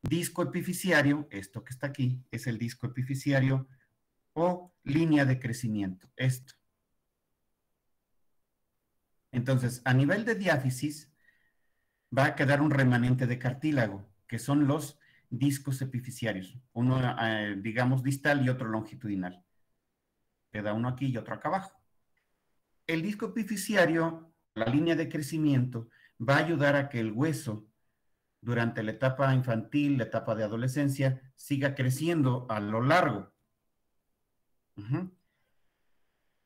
disco epifisiario, esto que está aquí, es el disco epifisiario o línea de crecimiento, esto. Entonces, a nivel de diáfisis, va a quedar un remanente de cartílago, que son los discos epifisiarios, uno, digamos, distal y otro longitudinal. Queda uno aquí y otro acá abajo. El disco epifisiario, la línea de crecimiento, va a ayudar a que el hueso, durante la etapa infantil, la etapa de adolescencia, siga creciendo a lo largo.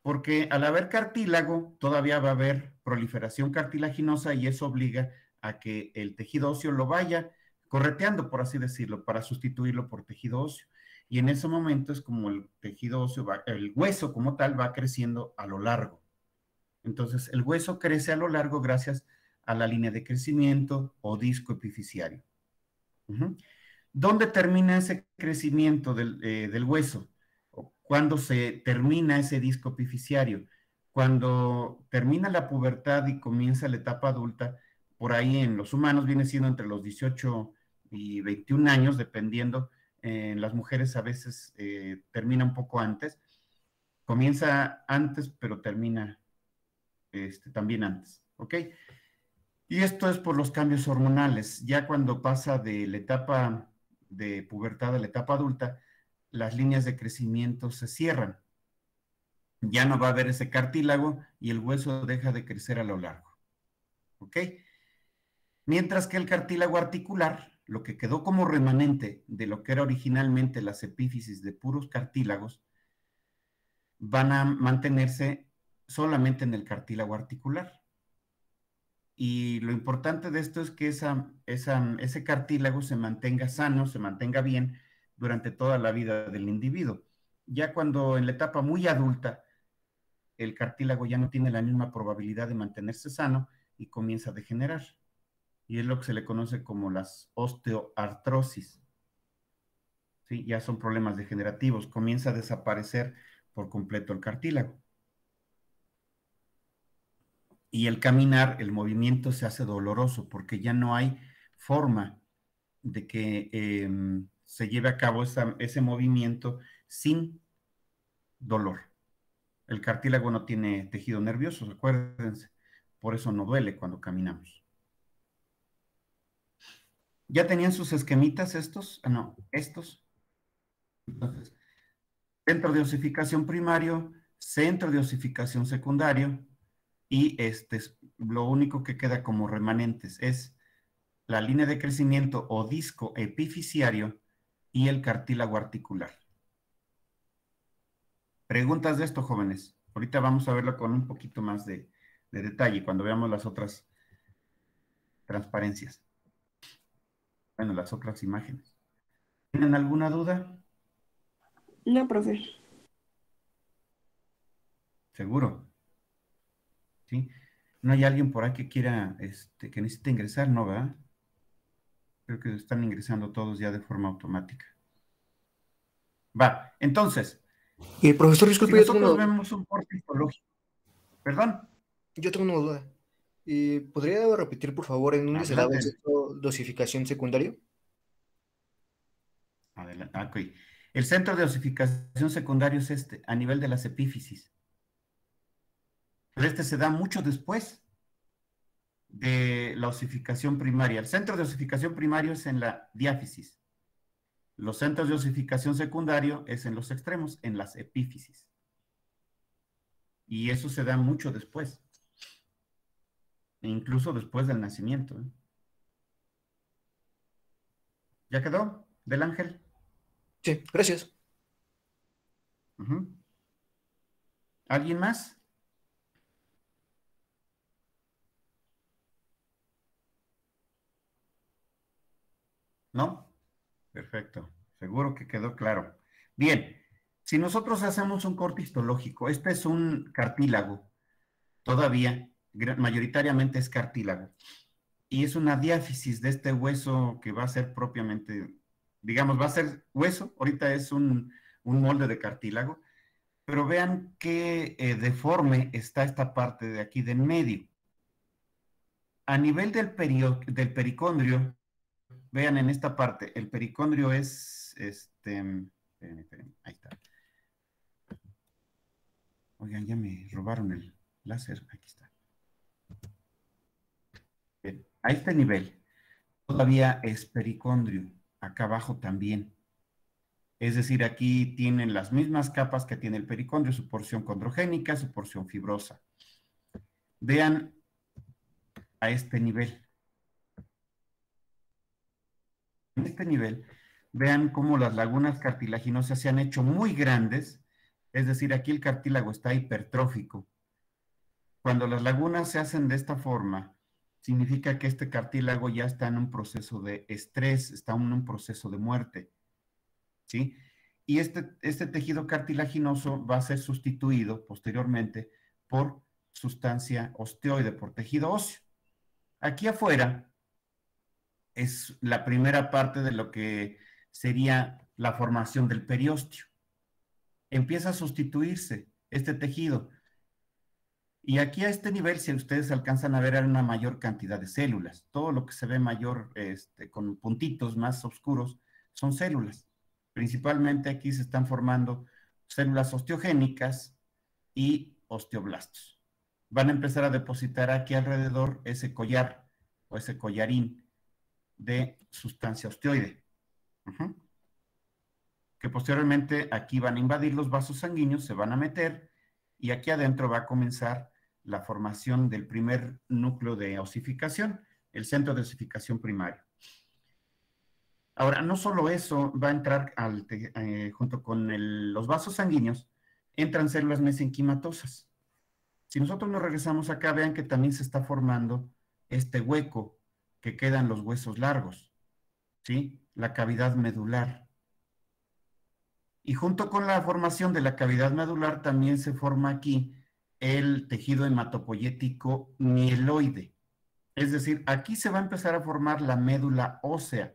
Porque al haber cartílago, todavía va a haber proliferación cartilaginosa y eso obliga a que el tejido óseo lo vaya correteando, por así decirlo, para sustituirlo por tejido óseo. Y en ese momento es como el tejido óseo, el hueso como tal va creciendo a lo largo. Entonces, el hueso crece a lo largo gracias a la línea de crecimiento o disco epifisiario. ¿Dónde termina ese crecimiento del hueso? ¿Cuándo se termina ese disco epifisiario? Cuando termina la pubertad y comienza la etapa adulta, por ahí en los humanos viene siendo entre los 18 y 21 años, dependiendo. En las mujeres a veces termina un poco antes. Comienza antes, pero termina también antes, ¿ok? Y esto es por los cambios hormonales. Ya cuando pasa de la etapa de pubertad a la etapa adulta, las líneas de crecimiento se cierran. Ya no va a haber ese cartílago y el hueso deja de crecer a lo largo, ¿ok? Mientras que el cartílago articular, lo que quedó como remanente de lo que era originalmente las epífisis de puros cartílagos, van a mantenerse solamente en el cartílago articular. Y lo importante de esto es que ese cartílago se mantenga sano, se mantenga bien durante toda la vida del individuo. Ya cuando en la etapa muy adulta el cartílago ya no tiene la misma probabilidad de mantenerse sano y comienza a degenerar. Y es lo que se le conoce como las osteoartrosis. ¿Sí? Ya son problemas degenerativos, comienza a desaparecer por completo el cartílago. Y el caminar, el movimiento se hace doloroso porque ya no hay forma de que se lleve a cabo ese movimiento sin dolor. El cartílago no tiene tejido nervioso, acuérdense, por eso no duele cuando caminamos. ¿Ya tenían sus esquemitas estos? Ah, no, estos. Entonces, centro de osificación primario, centro de osificación secundario, y lo único que queda como remanentes es la línea de crecimiento o disco epifisiario y el cartílago articular. Preguntas de esto, jóvenes. Ahorita vamos a verlo con un poquito más de detalle cuando veamos las otras transparencias. Bueno, las otras imágenes. ¿Tienen alguna duda? No, profe. Seguro. ¿Sí? ¿No hay alguien por ahí que quiera, que necesite ingresar? No, ¿verdad? Creo que están ingresando todos ya de forma automática. Va, entonces, Profesor, si disculpe, nosotros vemos un corte histológico, ¿perdón? yo tengo una duda. ¿Podría repetir, por favor, en dónde se daba el Adelante. centro de osificación secundario? Adelante. Ok. El centro de osificación secundario es a nivel de las epífisis. Pero se da mucho después de la osificación primaria. El centro de osificación primario es en la diáfisis. Los centros de osificación secundario es en los extremos, en las epífisis. Y eso se da mucho después. E incluso después del nacimiento. ¿Ya quedó? ¿Del ángel? Sí, gracias. ¿Alguien más? ¿No? Perfecto. Seguro que quedó claro. Bien, si nosotros hacemos un corte histológico, este es un cartílago, todavía, mayoritariamente es cartílago, y es una diáfisis de este hueso que va a ser propiamente, digamos, va a ser hueso, ahorita es un molde de cartílago, pero vean qué deforme está esta parte de aquí de en medio. A nivel del pericondrio, Vean en esta parte, el pericondrio es, ahí está. Oigan, ya me robaron el láser, aquí está. Bien, a este nivel todavía es pericondrio, acá abajo también. Es decir, aquí tienen las mismas capas que tiene el pericondrio, su porción condrogénica, su porción fibrosa. Vean a este nivel. En este nivel, vean cómo las lagunas cartilaginosas se han hecho muy grandes, es decir, aquí el cartílago está hipertrófico. Cuando las lagunas se hacen de esta forma, significa que este cartílago ya está en un proceso de estrés, está en un proceso de muerte, ¿sí? Y este tejido cartilaginoso va a ser sustituido posteriormente por sustancia osteoide, por tejido óseo. Aquí afuera es la primera parte de lo que sería la formación del periósteo. Empieza a sustituirse este tejido. Y aquí a este nivel, si ustedes alcanzan a ver, hay una mayor cantidad de células. Todo lo que se ve mayor, con puntitos más oscuros, son células. Principalmente aquí se están formando células osteogénicas y osteoblastos. Van a empezar a depositar aquí alrededor ese collar o ese collarín de sustancia osteoide, que posteriormente aquí van a invadir los vasos sanguíneos, se van a meter y aquí adentro va a comenzar la formación del primer núcleo de osificación, el centro de osificación primario. Ahora, no solo eso, va a entrar junto con los vasos sanguíneos, entran células mesenquimatosas. Si nosotros nos regresamos acá, vean que también se está formando este hueco que quedan los huesos largos, ¿sí? La cavidad medular. Y junto con la formación de la cavidad medular también se forma aquí el tejido hematopoyético mieloide. Es decir, aquí se va a empezar a formar la médula ósea.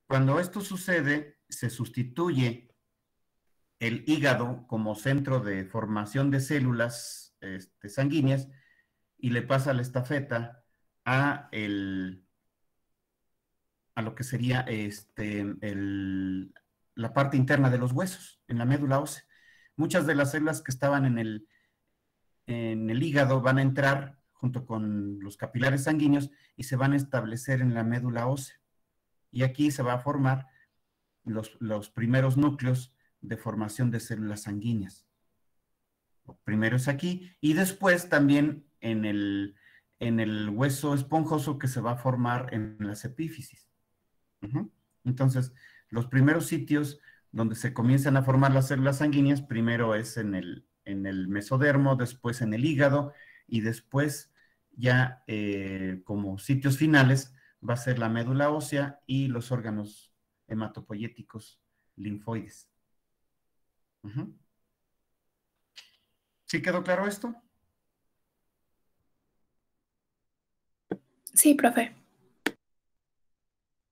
Cuando esto sucede, se sustituye el hígado como centro de formación de células sanguíneas y le pasa la estafeta a lo que sería la parte interna de los huesos, en la médula ósea. Muchas de las células que estaban en el hígado van a entrar junto con los capilares sanguíneos y se van a establecer en la médula ósea. Y aquí se va a formar los primeros núcleos de formación de células sanguíneas. Primero es aquí y después también en el hueso esponjoso que se va a formar en las epífisis. Entonces, los primeros sitios donde se comienzan a formar las células sanguíneas, primero es en el mesodermo, después en el hígado y después ya como sitios finales va a ser la médula ósea y los órganos hematopoyéticos linfoides. ¿Sí quedó claro esto? Sí, profe.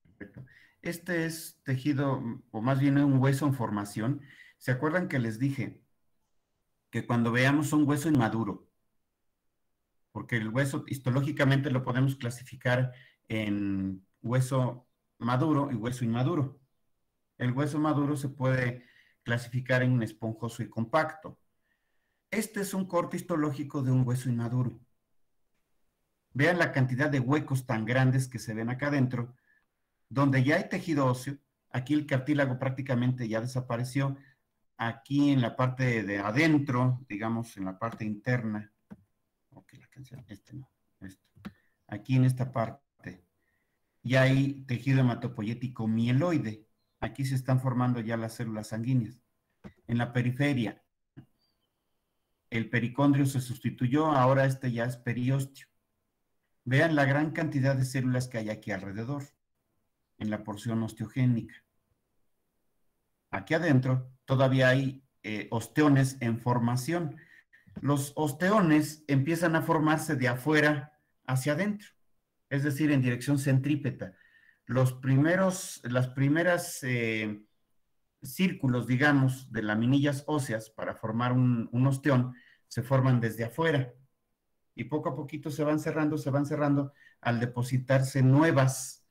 Perfecto. Este es tejido, o más bien un hueso en formación. ¿Se acuerdan que les dije que cuando veamos un hueso inmaduro, porque el hueso histológicamente lo podemos clasificar en hueso maduro y hueso inmaduro? El hueso maduro se puede clasificar en esponjoso y compacto. Este es un corte histológico de un hueso inmaduro. Vean la cantidad de huecos tan grandes que se ven acá adentro, donde ya hay tejido óseo. Aquí el cartílago prácticamente ya desapareció. Aquí en la parte de adentro, digamos en la parte interna, ok, la canción, no, aquí en esta parte, ya hay tejido hematopoyético mieloide. Aquí se están formando ya las células sanguíneas. En la periferia, el pericondrio se sustituyó, ahora ya es periósteo. Vean la gran cantidad de células que hay aquí alrededor, en la porción osteogénica. Aquí adentro todavía hay osteones en formación. Los osteones empiezan a formarse de afuera hacia adentro, es decir, en dirección centrípeta. Las primeras círculos, digamos, de laminillas óseas para formar un osteón se forman desde afuera y poco a poquito se van cerrando al depositarse nuevas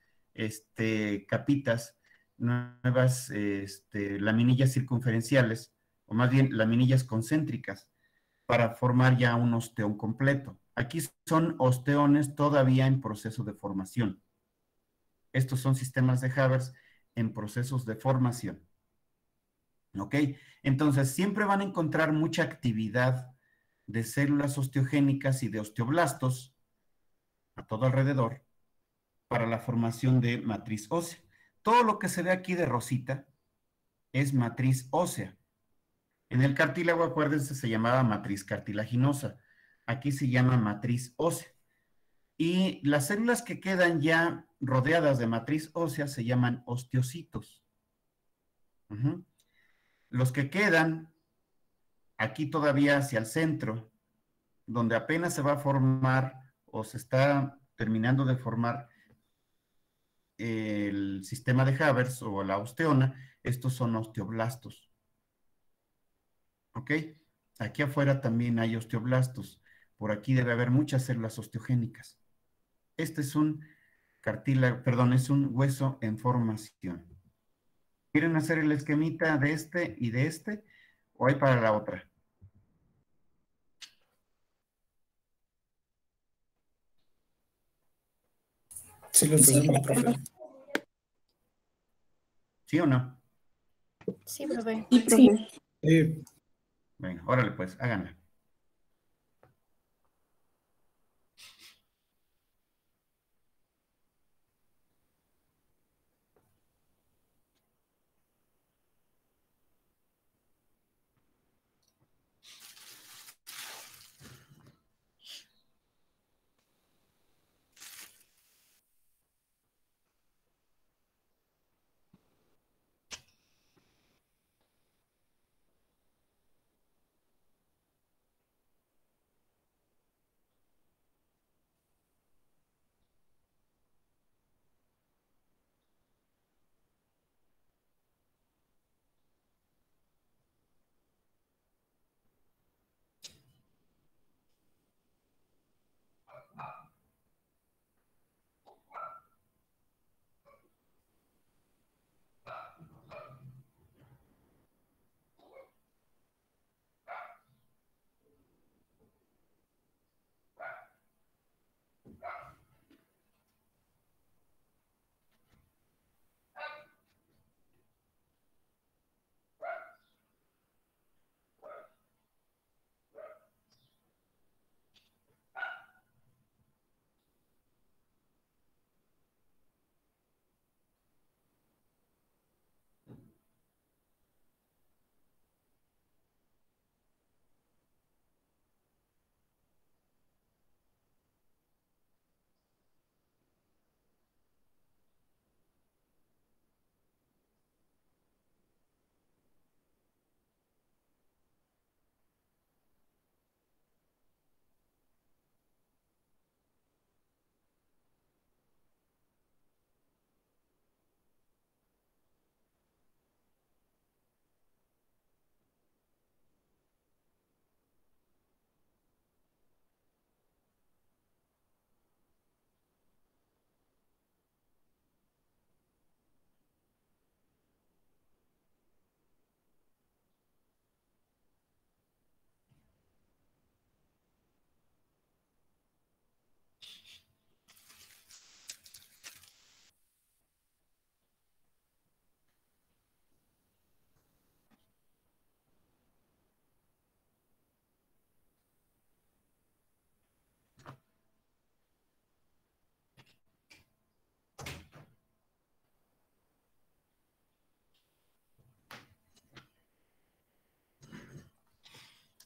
capitas, nuevas laminillas circunferenciales, o más bien laminillas concéntricas, para formar ya un osteón completo. Aquí son osteones todavía en proceso de formación. Estos son sistemas de Haber en procesos de formación. ¿Ok? Entonces, siempre van a encontrar mucha actividad de células osteogénicas y de osteoblastos a todo alrededor para la formación de matriz ósea. Todo lo que se ve aquí de rosita es matriz ósea. En el cartílago, acuérdense, se llamaba matriz cartilaginosa. Aquí se llama matriz ósea. Y las células que quedan ya rodeadas de matriz ósea se llaman osteocitos. Los que quedan aquí todavía hacia el centro, donde apenas se va a formar o se está terminando de formar el sistema de Haber o la osteona, estos son osteoblastos. ¿Ok? Aquí afuera también hay osteoblastos. Por aquí debe haber muchas células osteogénicas. Este es un cartílago, perdón, es un hueso en formación. ¿Quieren hacer el esquemita de este y de este? ¿O hay para la otra? Sí, lo Sí, tenemos, profe. ¿Sí o no? Sí, profe. sí, profe. Venga, órale pues, háganla.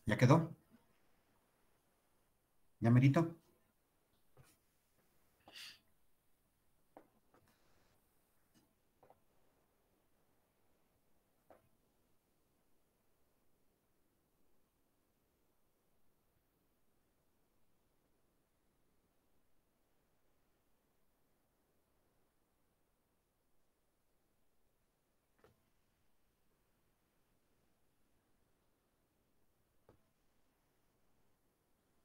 ¿Ya quedó? ¿Ya merito?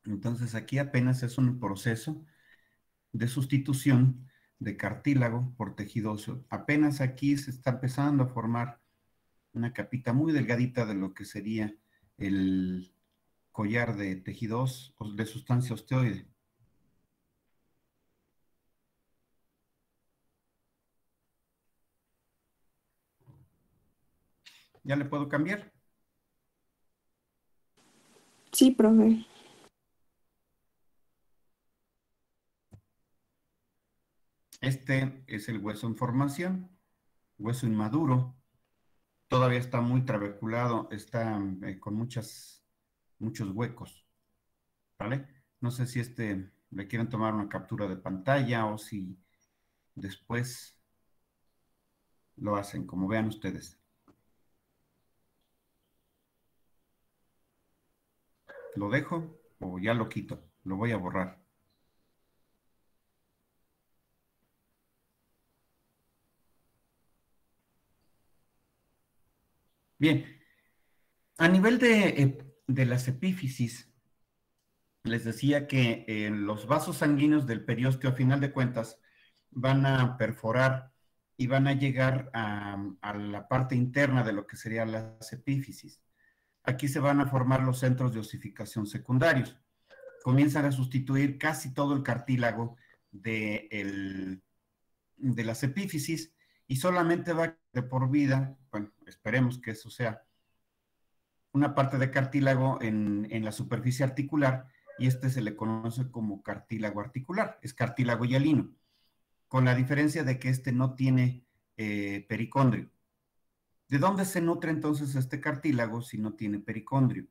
Entonces aquí apenas es un proceso de sustitución de cartílago por tejido óseo. Apenas aquí se está empezando a formar una capita muy delgadita de lo que sería el collar de tejido óseo, de sustancia osteoide. ¿Ya le puedo cambiar? Sí, profe. Este es el hueso en formación, hueso inmaduro. Todavía está muy trabeculado, está con muchos huecos, ¿vale? No sé si le quieren tomar una captura de pantalla o si después lo hacen, como vean ustedes. ¿Lo dejo o ya lo quito? Lo voy a borrar. Bien, a nivel de las epífisis, les decía que los vasos sanguíneos del periósteo, a final de cuentas, van a perforar y van a llegar a la parte interna de lo que serían las epífisis. Aquí se van a formar los centros de osificación secundarios. Comienzan a sustituir casi todo el cartílago de las epífisis y solamente va de por vida, bueno, esperemos que eso sea, una parte de cartílago en la superficie articular y se le conoce como cartílago articular, es cartílago hialino, con la diferencia de que no tiene pericondrio. ¿De dónde se nutre entonces este cartílago si no tiene pericondrio?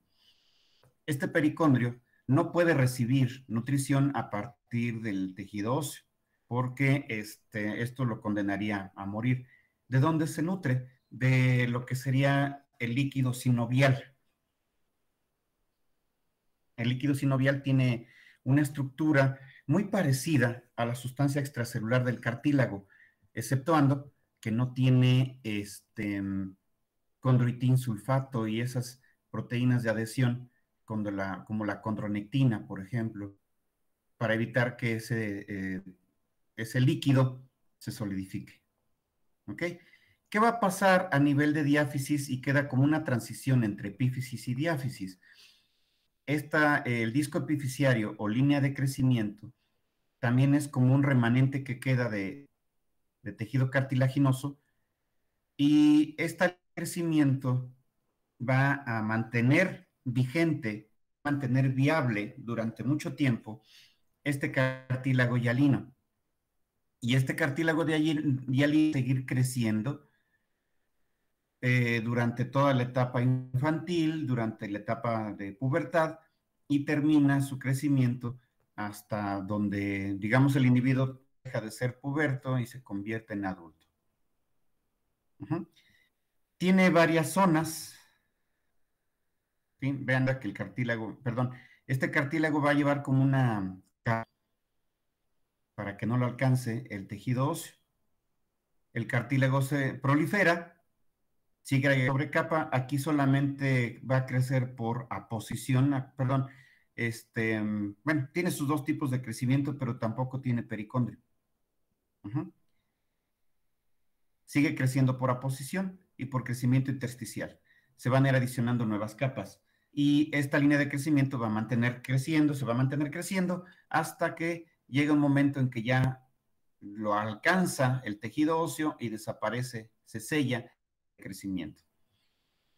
Este pericondrio no puede recibir nutrición a partir del tejido óseo, porque esto lo condenaría a morir. ¿De dónde se nutre? De lo que sería el líquido sinovial. El líquido sinovial tiene una estructura muy parecida a la sustancia extracelular del cartílago, exceptuando que no tiene condroitin sulfato y esas proteínas de adhesión como la condronectina, por ejemplo, para evitar que ese líquido se solidifique. ¿Ok? ¿Qué va a pasar a nivel de diáfisis y queda como una transición entre epífisis y diáfisis? El disco epifisiario o línea de crecimiento también es como un remanente que queda de tejido cartilaginoso y este crecimiento va a mantener vigente, mantener viable durante mucho tiempo este cartílago hialino. Y este cartílago de hialino seguir creciendo durante toda la etapa infantil, durante la etapa de pubertad y termina su crecimiento hasta donde, digamos, el individuo deja de ser puberto y se convierte en adulto. Tiene varias zonas. ¿Sí? Vean que el cartílago, perdón, este cartílago va a llevar como una capa para que no lo alcance el tejido óseo. El cartílago se prolifera, sigue sobre capa, aquí solamente va a crecer por aposición, perdón, bueno, tiene sus dos tipos de crecimiento, pero tampoco tiene pericondrio. Sigue creciendo por aposición y por crecimiento intersticial. Se van a ir adicionando nuevas capas. Y esta línea de crecimiento va a mantener creciendo, se va a mantener creciendo hasta que llega un momento en que ya lo alcanza el tejido óseo y desaparece, se sella el crecimiento.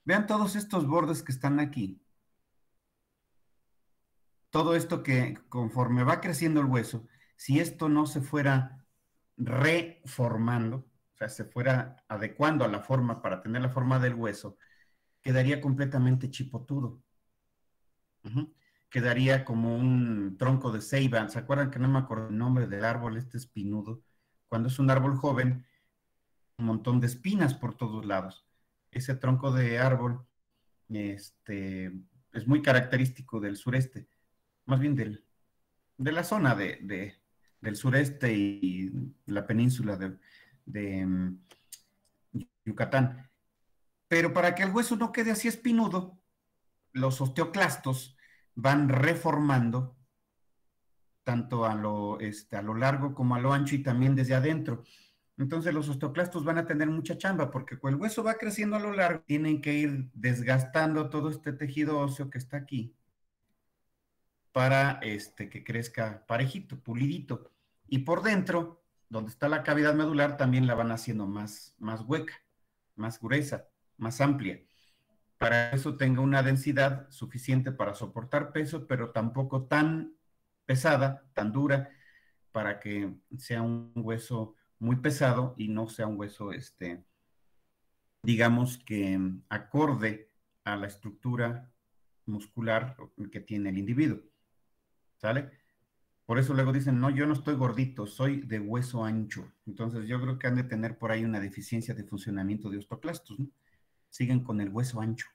Vean todos estos bordes que están aquí. Todo esto que conforme va creciendo el hueso, si esto no se fuera reformando, o sea, se fuera adecuando a la forma para tener la forma del hueso, quedaría completamente chipotudo. Quedaría como un tronco de ceiba. ¿Se acuerdan que no me acuerdo el nombre del árbol espinudo? Cuando es un árbol joven, un montón de espinas por todos lados. Ese tronco de árbol es muy característico del sureste, más bien de la zona del sureste y la península de Yucatán. Pero para que el hueso no quede así espinudo, los osteoclastos van reformando tanto a lo largo como a lo ancho y también desde adentro. Entonces los osteoclastos van a tener mucha chamba porque el hueso va creciendo a lo largo, tienen que ir desgastando todo este tejido óseo que está aquí para que crezca parejito, pulidito. Y por dentro, donde está la cavidad medular, también la van haciendo más hueca, más gruesa, más amplia. Para eso tenga una densidad suficiente para soportar peso, pero tampoco tan pesada, tan dura, para que sea un hueso muy pesado y no sea un hueso, digamos que acorde a la estructura muscular que tiene el individuo. ¿Sale? Por eso luego dicen, no, yo no estoy gordito, soy de hueso ancho. Entonces yo creo que han de tener por ahí una deficiencia de funcionamiento de osteoclastos, ¿no? Siguen con el hueso ancho.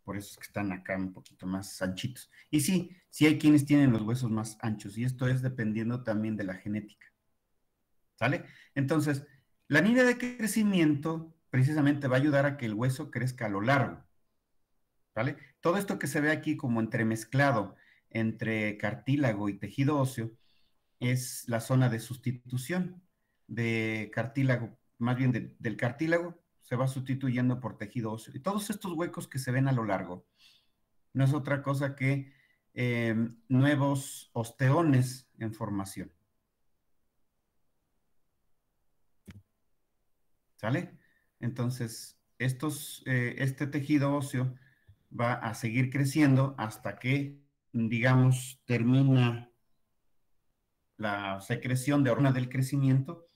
Por eso es que están acá un poquito más anchitos. Y sí, sí hay quienes tienen los huesos más anchos, y esto es dependiendo también de la genética. ¿Sale? Entonces, la línea de crecimiento precisamente va a ayudar a que el hueso crezca a lo largo. ¿Vale? Todo esto que se ve aquí como entremezclado entre cartílago y tejido óseo es la zona de sustitución de cartílago, más bien del cartílago se va sustituyendo por tejido óseo. Y todos estos huecos que se ven a lo largo no es otra cosa que nuevos osteones en formación. ¿Sale? Entonces, este tejido óseo va a seguir creciendo hasta que, digamos, termina la secreción de hormona del crecimiento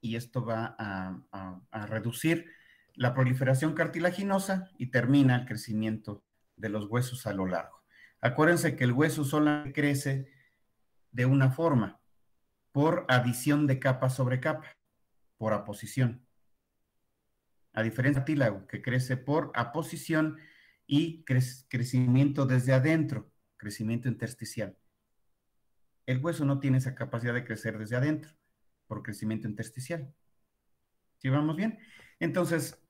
y esto va a reducir la proliferación cartilaginosa y termina el crecimiento de los huesos a lo largo. Acuérdense que el hueso solo crece de una forma, por adición de capa sobre capa, por aposición. A diferencia del cartílago, que crece por aposición y crecimiento desde adentro, crecimiento intersticial. El hueso no tiene esa capacidad de crecer desde adentro, por crecimiento intersticial. ¿Sí vamos bien? Entonces,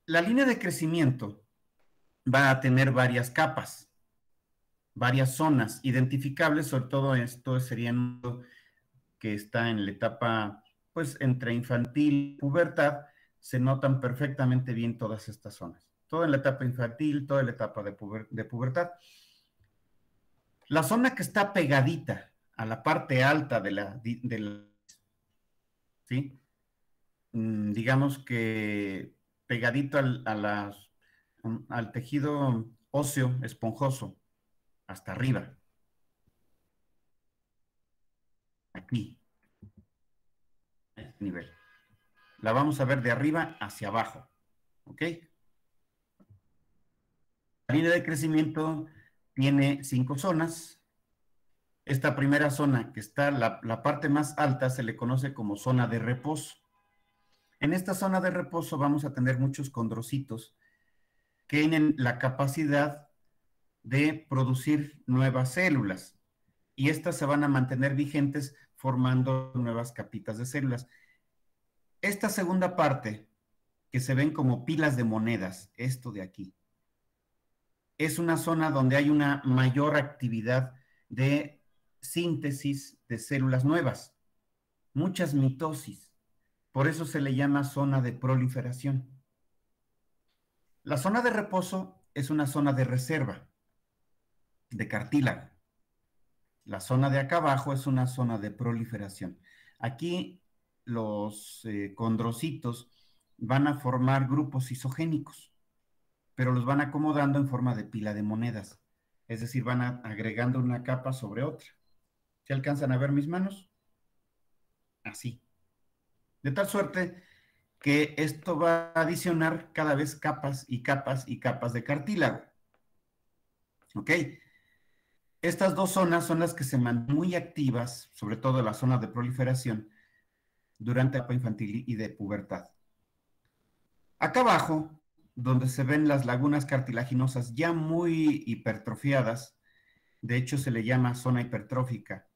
la línea de crecimiento va a tener varias capas, varias zonas identificables, sobre todo esto sería que está en la etapa, pues, entre infantil y pubertad, se notan perfectamente bien todas estas zonas. Toda en la etapa infantil, toda en la etapa de pubertad. La zona que está pegadita a la parte alta ¿sí? Digamos que pegadito al tejido óseo esponjoso, hasta arriba, aquí, a este nivel. La vamos a ver de arriba hacia abajo, ¿ok? La línea de crecimiento tiene 5 zonas. Esta primera zona, que está la parte más alta, se le conoce como zona de reposo. En esta zona de reposo vamos a tener muchos condrocitos que tienen la capacidad de producir nuevas células y estas se van a mantener vigentes formando nuevas capitas de células. Esta segunda parte, que se ven como pilas de monedas, esto de aquí, es una zona donde hay una mayor actividad de síntesis de células nuevas, muchas mitosis. Por eso se le llama zona de proliferación. La zona de reposo es una zona de reserva, de cartílago. La zona de acá abajo es una zona de proliferación. Aquí los condrocitos van a formar grupos isogénicos, pero los van acomodando en forma de pila de monedas. Es decir, van agregando una capa sobre otra. ¿Se alcanzan a ver mis manos? Así. De tal suerte que esto va a adicionar cada vez capas y capas y capas de cartílago. ¿Ok? Estas dos zonas son las que se mantienen muy activas, sobre todo la zona de proliferación, durante la etapa infantil y de pubertad. Acá abajo, donde se ven las lagunas cartilaginosas ya muy hipertrofiadas, de hecho se le llama zona hipertrófica,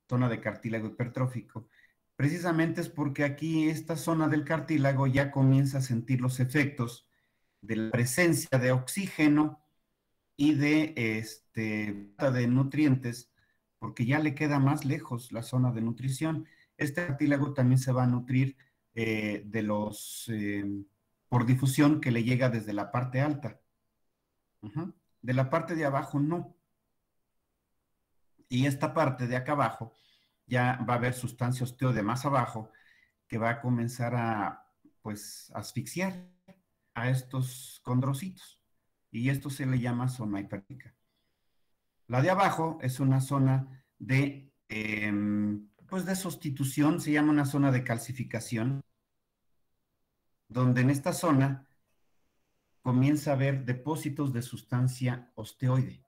zona de cartílago hipertrófico, precisamente es porque aquí esta zona del cartílago ya comienza a sentir los efectos de la presencia de oxígeno y de nutrientes, porque ya le queda más lejos la zona de nutrición. Este cartílago también se va a nutrir por difusión que le llega desde la parte alta. De la parte de abajo no. Y esta parte de acá abajo ya va a haber sustancia osteoide más abajo que va a comenzar a, pues, asfixiar a estos condrocitos. Y esto se le llama zona hipértrica. La de abajo es una zona de, pues, de sustitución, se llama una zona de calcificación, donde en esta zona comienza a haber depósitos de sustancia osteoide.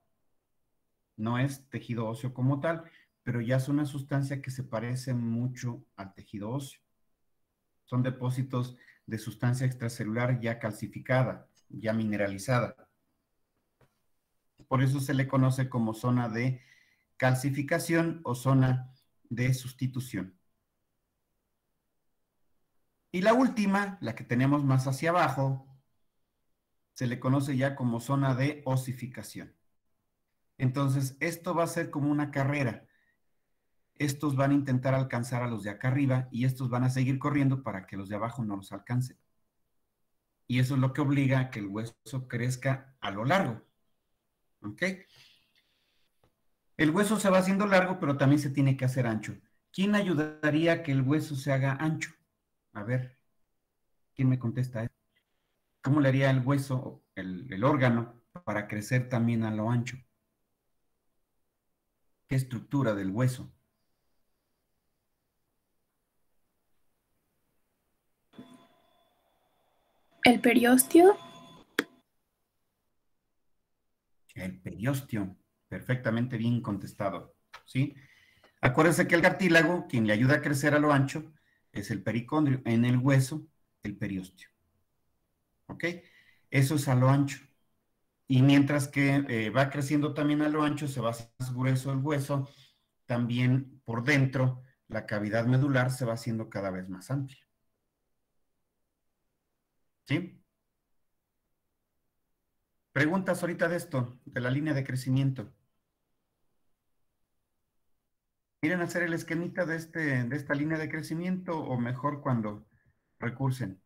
No es tejido óseo como tal, pero ya es una sustancia que se parece mucho al tejido óseo. Son depósitos de sustancia extracelular ya calcificada, ya mineralizada. Por eso se le conoce como zona de calcificación o zona de sustitución. Y la última, la que tenemos más hacia abajo, se le conoce ya como zona de osificación. Entonces, esto va a ser como una carrera. Estos van a intentar alcanzar a los de acá arriba y estos van a seguir corriendo para que los de abajo no los alcancen. Y eso es lo que obliga a que el hueso crezca a lo largo. ¿Ok? El hueso se va haciendo largo, pero también se tiene que hacer ancho. ¿Quién ayudaría a que el hueso se haga ancho? A ver, ¿quién me contesta eso? ¿Cómo le haría el hueso, el órgano, para crecer también a lo ancho? ¿Qué estructura del hueso? El periósteo. El periósteo. Perfectamente bien contestado. ¿Sí? Acuérdense que el cartílago, quien le ayuda a crecer a lo ancho, es el pericondrio. En el hueso, el periósteo. ¿Ok? Eso es a lo ancho. Y mientras que va creciendo también a lo ancho, se va haciendo más grueso el hueso, también por dentro, la cavidad medular se va haciendo cada vez más amplia. ¿Sí? Preguntas ahorita de esto, de la línea de crecimiento. ¿Quieren hacer el esquemita de esta línea de crecimiento o mejor cuando recursen?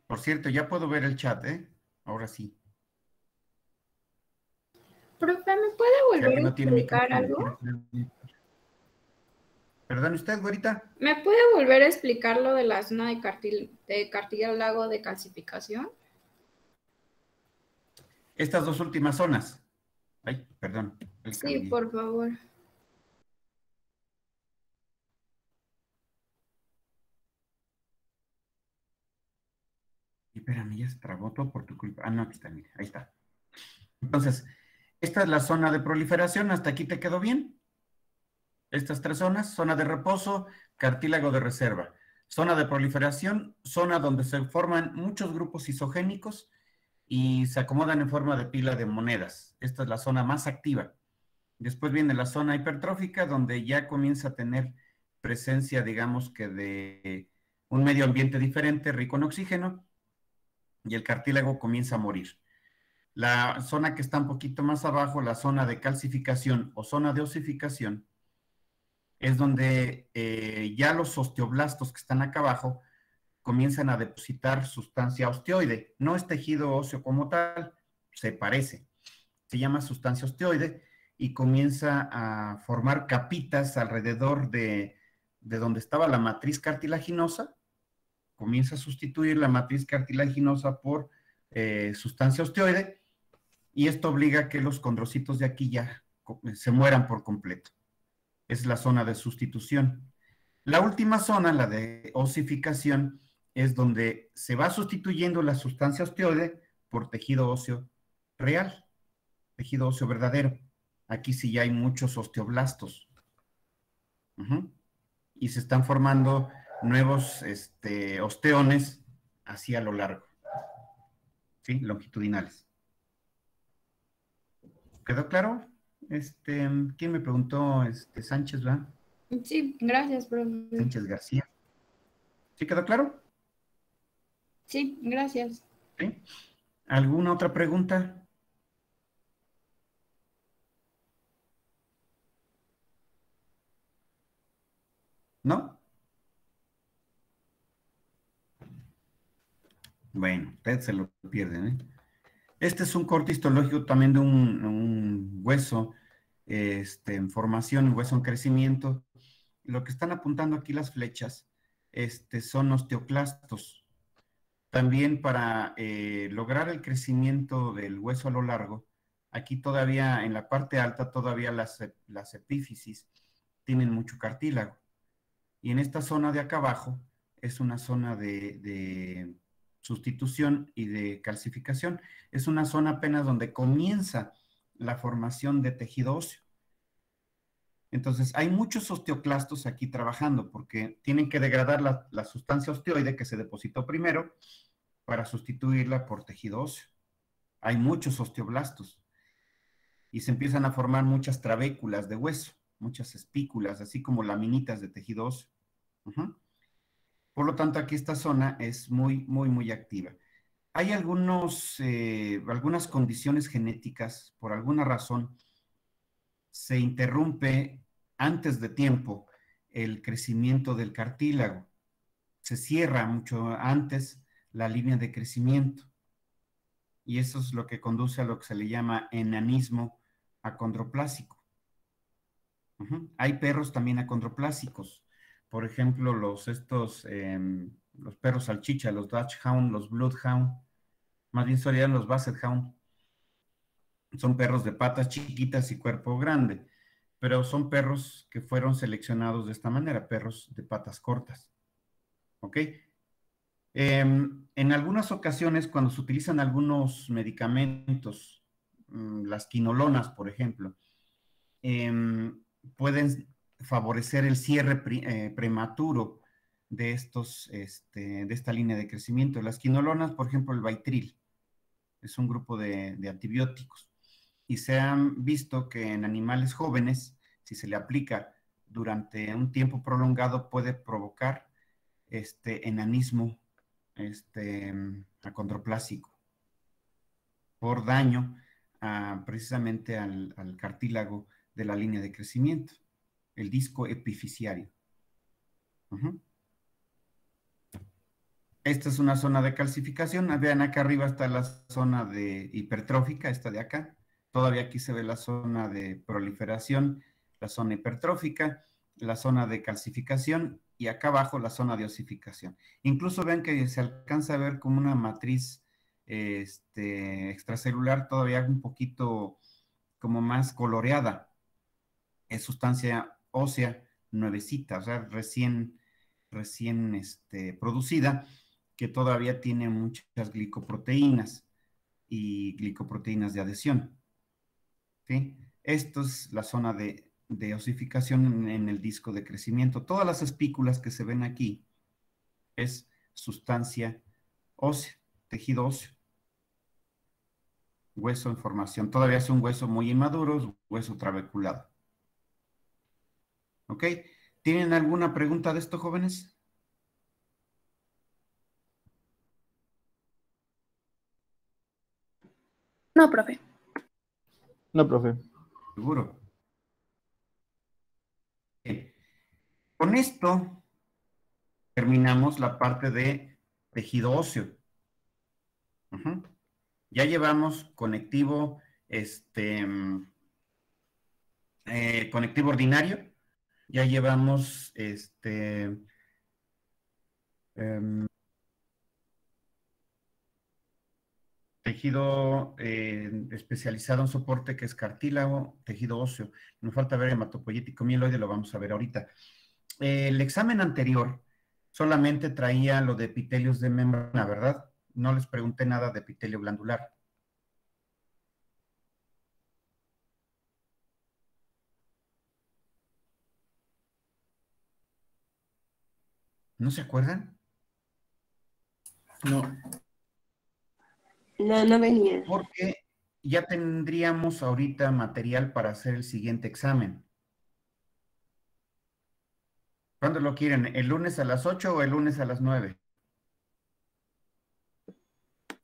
Por cierto, ya puedo ver el chat, ¿eh? Ahora sí. Profe, ¿me puede Si volver alguien a no tiene explicar micrófono, algo? ¿Perdón usted, güerita? ¿Me puede volver a explicar lo de la zona de cartílago de calcificación? Estas dos últimas zonas. Ay, perdón. Sí, por favor. Espérame, ya se trabó todo por tu culpa. Ah, no, aquí está, mira, ahí está. Entonces, esta es la zona de proliferación. ¿Hasta aquí te quedó bien? Estas tres zonas, zona de reposo, cartílago de reserva. Zona de proliferación, zona donde se forman muchos grupos isogénicos y se acomodan en forma de pila de monedas. Esta es la zona más activa. Después viene la zona hipertrófica, donde ya comienza a tener presencia, digamos que de un medio ambiente diferente, rico en oxígeno, y el cartílago comienza a morir. La zona que está un poquito más abajo, la zona de calcificación o zona de osificación, es donde ya los osteoblastos que están acá abajo comienzan a depositar sustancia osteoide. No es tejido óseo como tal, se parece. Se llama sustancia osteoide y comienza a formar capitas alrededor de donde estaba la matriz cartilaginosa. Comienza a sustituir la matriz cartilaginosa por sustancia osteoide y esto obliga a que los condrocitos de aquí ya se mueran por completo. Es la zona de sustitución. La última zona, la de osificación, es donde se va sustituyendo la sustancia osteoide por tejido óseo real, tejido óseo verdadero. Aquí sí ya hay muchos osteoblastos. Y se están formando nuevos osteones hacia lo largo, ¿sí? Longitudinales. ¿Quedó claro? ¿Quién me preguntó? Sánchez, ¿verdad? Sí, gracias, profe. Sánchez García. ¿Sí quedó claro? Sí, gracias. ¿Sí? ¿Alguna otra pregunta? ¿No? Bueno, ustedes se lo pierden, ¿eh? Este es un corte histológico también de un hueso en formación, un hueso en crecimiento. Lo que están apuntando aquí las flechas son osteoclastos. También para lograr el crecimiento del hueso a lo largo, aquí todavía en la parte alta, todavía las epífisis tienen mucho cartílago. Y en esta zona de acá abajo es una zona de sustitución y de calcificación. Es una zona apenas donde comienza la formación de tejido óseo. Entonces, hay muchos osteoclastos aquí trabajando porque tienen que degradar la sustancia osteoide que se depositó primero para sustituirla por tejido óseo. Hay muchos osteoblastos y se empiezan a formar muchas trabéculas de hueso, muchas espículas, así como laminitas de tejido óseo. Por lo tanto, aquí esta zona es muy, muy, muy activa. Hay algunas condiciones genéticas, por alguna razón, se interrumpe antes de tiempo el crecimiento del cartílago. Se cierra mucho antes la línea de crecimiento. Y eso es lo que conduce a lo que se le llama enanismo acondroplásico. Hay perros también acondroplásicos. Por ejemplo, los perros salchicha, los Dachshund, los Bloodhound, más bien serían los Basset Hound. Son perros de patas chiquitas y cuerpo grande, pero son perros que fueron seleccionados de esta manera, perros de patas cortas. ¿Ok? En algunas ocasiones, cuando se utilizan algunos medicamentos, las quinolonas, por ejemplo, pueden favorecer el cierre prematuro de de esta línea de crecimiento. Las quinolonas, por ejemplo, el Baitril, es un grupo de antibióticos. Y se han visto que en animales jóvenes, si se le aplica durante un tiempo prolongado, puede provocar enanismo acondroplásico por daño precisamente al cartílago de la línea de crecimiento, el disco epifisiario. Esta es una zona de calcificación. Vean, acá arriba está la zona de hipertrófica, esta de acá. Todavía aquí se ve la zona de proliferación, la zona hipertrófica, la zona de calcificación y acá abajo la zona de osificación. Incluso ven que se alcanza a ver como una matriz extracelular todavía un poquito como más coloreada. Es sustancia ósea nuevecita, o sea, recién producida, que todavía tiene muchas glicoproteínas y glicoproteínas de adhesión. ¿Sí? Esto es la zona de osificación en el disco de crecimiento. Todas las espículas que se ven aquí es sustancia ósea, tejido óseo, hueso en formación. Todavía es un hueso muy inmaduro, es hueso trabeculado. ¿Ok? ¿Tienen alguna pregunta de esto, jóvenes? No, profe. No, profe. Seguro. Bien. Con esto terminamos la parte de tejido óseo. Ya llevamos conectivo, conectivo ordinario, ya llevamos tejido especializado en soporte que es cartílago, tejido óseo. Nos falta ver hematopoyético mieloide, lo vamos a ver ahorita. El examen anterior solamente traía lo de epitelios de membrana, ¿verdad? No les pregunté nada de epitelio glandular. ¿No se acuerdan? No. No, no venía. Porque ya tendríamos ahorita material para hacer el siguiente examen. ¿Cuándo lo quieren? ¿El lunes a las 8 o el lunes a las 9?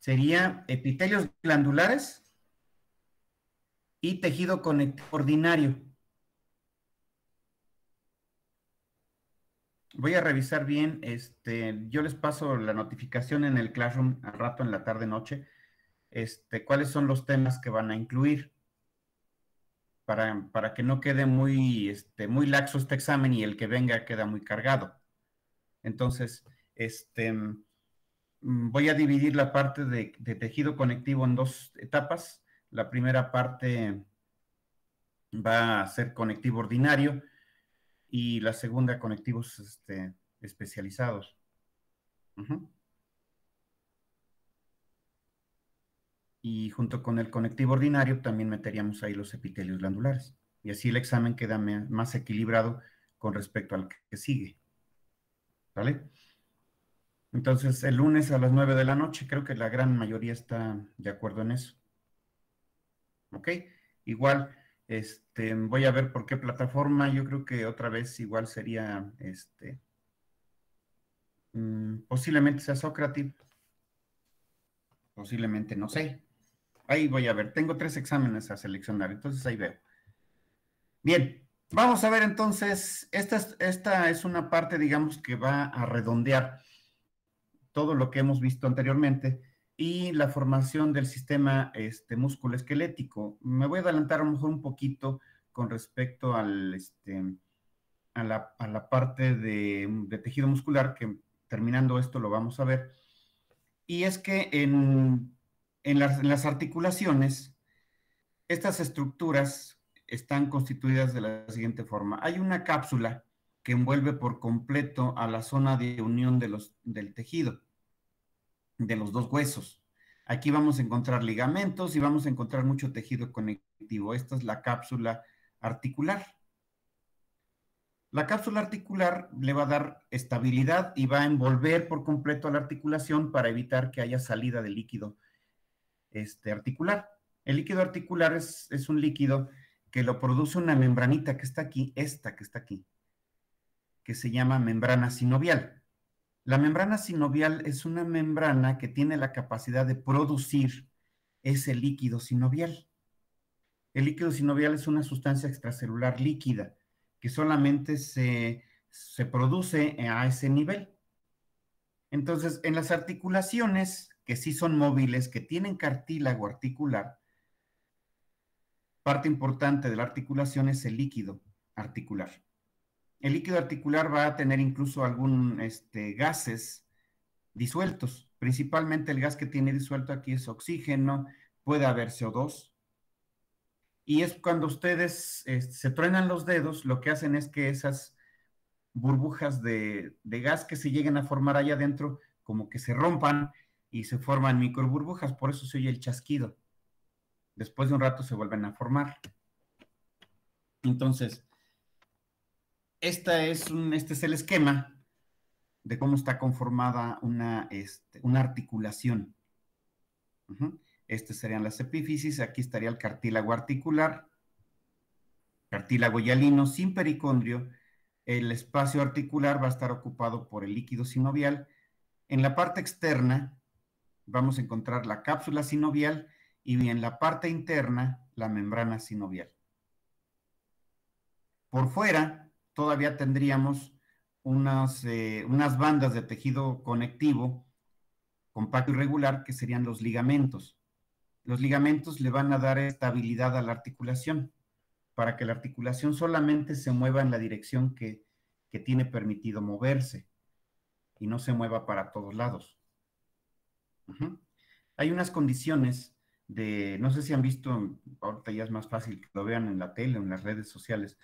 sería epitelios glandulares y tejido conectivo ordinario. Voy a revisar bien, yo les paso la notificación en el Classroom al rato, en la tarde noche, cuáles son los temas que van a incluir para que no quede muy laxo este examen y el que venga queda muy cargado. Entonces, voy a dividir la parte de tejido conectivo en dos etapas. La primera parte va a ser conectivo ordinario y la segunda conectivos especializados. Uh-huh. Y junto con el conectivo ordinario también meteríamos ahí los epitelios glandulares. Y así el examen queda más equilibrado con respecto al que sigue. ¿Vale? Entonces, el lunes a las 9 de la noche, creo que la gran mayoría está de acuerdo en eso. ¿Ok? Igual, voy a ver por qué plataforma. Yo creo que otra vez igual sería, posiblemente sea Socrative. Posiblemente, no sé. Ahí voy a ver. Tengo 3 exámenes a seleccionar, entonces ahí veo. Bien, vamos a ver entonces. Esta es una parte, digamos, que va a redondear todo lo que hemos visto anteriormente y la formación del sistema musculoesquelético. Me voy a adelantar a lo mejor un poquito con respecto a la parte de tejido muscular, que terminando esto lo vamos a ver. Y es que en las articulaciones, estas estructuras están constituidas de la siguiente forma. Hay una cápsula que envuelve por completo a la zona de unión del tejido, de los dos huesos. Aquí vamos a encontrar ligamentos y vamos a encontrar mucho tejido conectivo. Esta es la cápsula articular. La cápsula articular le va a dar estabilidad y va a envolver por completo a la articulación para evitar que haya salida de líquido articular. El líquido articular es un líquido que lo produce una membranita que está aquí, esta que está aquí, que se llama membrana sinovial. La membrana sinovial es una membrana que tiene la capacidad de producir ese líquido sinovial. El líquido sinovial es una sustancia extracelular líquida que solamente se produce a ese nivel. Entonces, en las articulaciones que sí son móviles, que tienen cartílago articular, parte importante de la articulación es el líquido articular. El líquido articular va a tener incluso algún gases disueltos. Principalmente el gas que tiene disuelto aquí es oxígeno, puede haber CO2. Y es cuando ustedes se truenan los dedos, lo que hacen es que esas burbujas de gas que se lleguen a formar allá adentro, como que se rompan y se forman microburbujas, por eso se oye el chasquido. Después de un rato se vuelven a formar. Entonces, este es el esquema de cómo está conformada una articulación. Estas serían las epífisis. Aquí estaría el cartílago articular, cartílago hialino sin pericondrio. El espacio articular va a estar ocupado por el líquido sinovial. En la parte externa vamos a encontrar la cápsula sinovial y en la parte interna la membrana sinovial. Por fuera todavía tendríamos unas bandas de tejido conectivo compacto y regular que serían los ligamentos. Los ligamentos le van a dar estabilidad a la articulación para que la articulación solamente se mueva en la dirección que tiene permitido moverse y no se mueva para todos lados. Hay unas condiciones no sé si han visto, ahorita ya es más fácil que lo vean en la tele o en las redes sociales,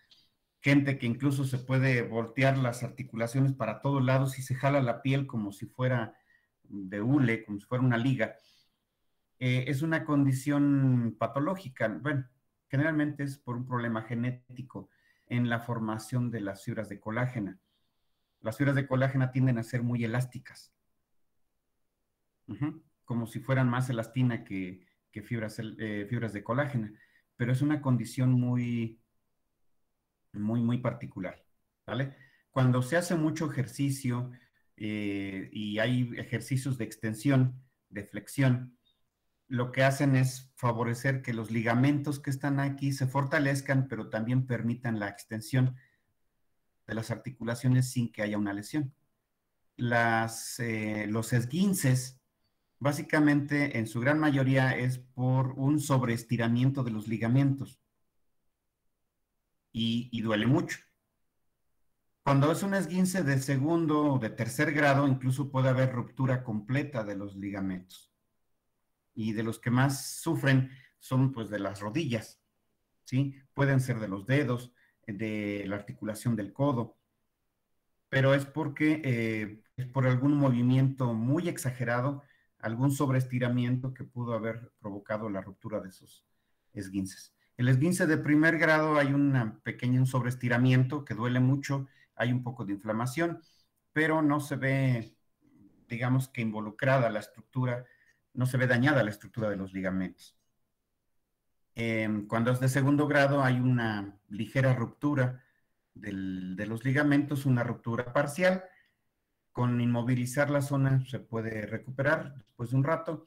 gente que incluso se puede voltear las articulaciones para todos lados y se jala la piel como si fuera de hule, como si fuera una liga. Es una condición patológica. Bueno, generalmente es por un problema genético en la formación de las fibras de colágeno. Las fibras de colágeno tienden a ser muy elásticas, como si fueran más elastina que fibras de colágeno, pero es una condición muy, muy, muy particular, ¿vale? Cuando se hace mucho ejercicio y hay ejercicios de extensión, de flexión, lo que hacen es favorecer que los ligamentos que están aquí se fortalezcan, pero también permitan la extensión de las articulaciones sin que haya una lesión. Los esguinces, básicamente, en su gran mayoría es por un sobreestiramiento de los ligamentos y duele mucho. Cuando es un esguince de segundo o de tercer grado, incluso puede haber ruptura completa de los ligamentos. Y de los que más sufren son pues de las rodillas, ¿sí? Pueden ser de los dedos, de la articulación del codo, pero es porque es por algún movimiento muy exagerado, algún sobreestiramiento que pudo haber provocado la ruptura de esos esguinces. El esguince de primer grado hay un pequeño sobreestiramiento que duele mucho, hay un poco de inflamación, pero no se ve, digamos que involucrada la estructura, no se ve dañada la estructura de los ligamentos. Cuando es de segundo grado hay una ligera ruptura de los ligamentos, una ruptura parcial. Con inmovilizar la zona se puede recuperar después de un rato.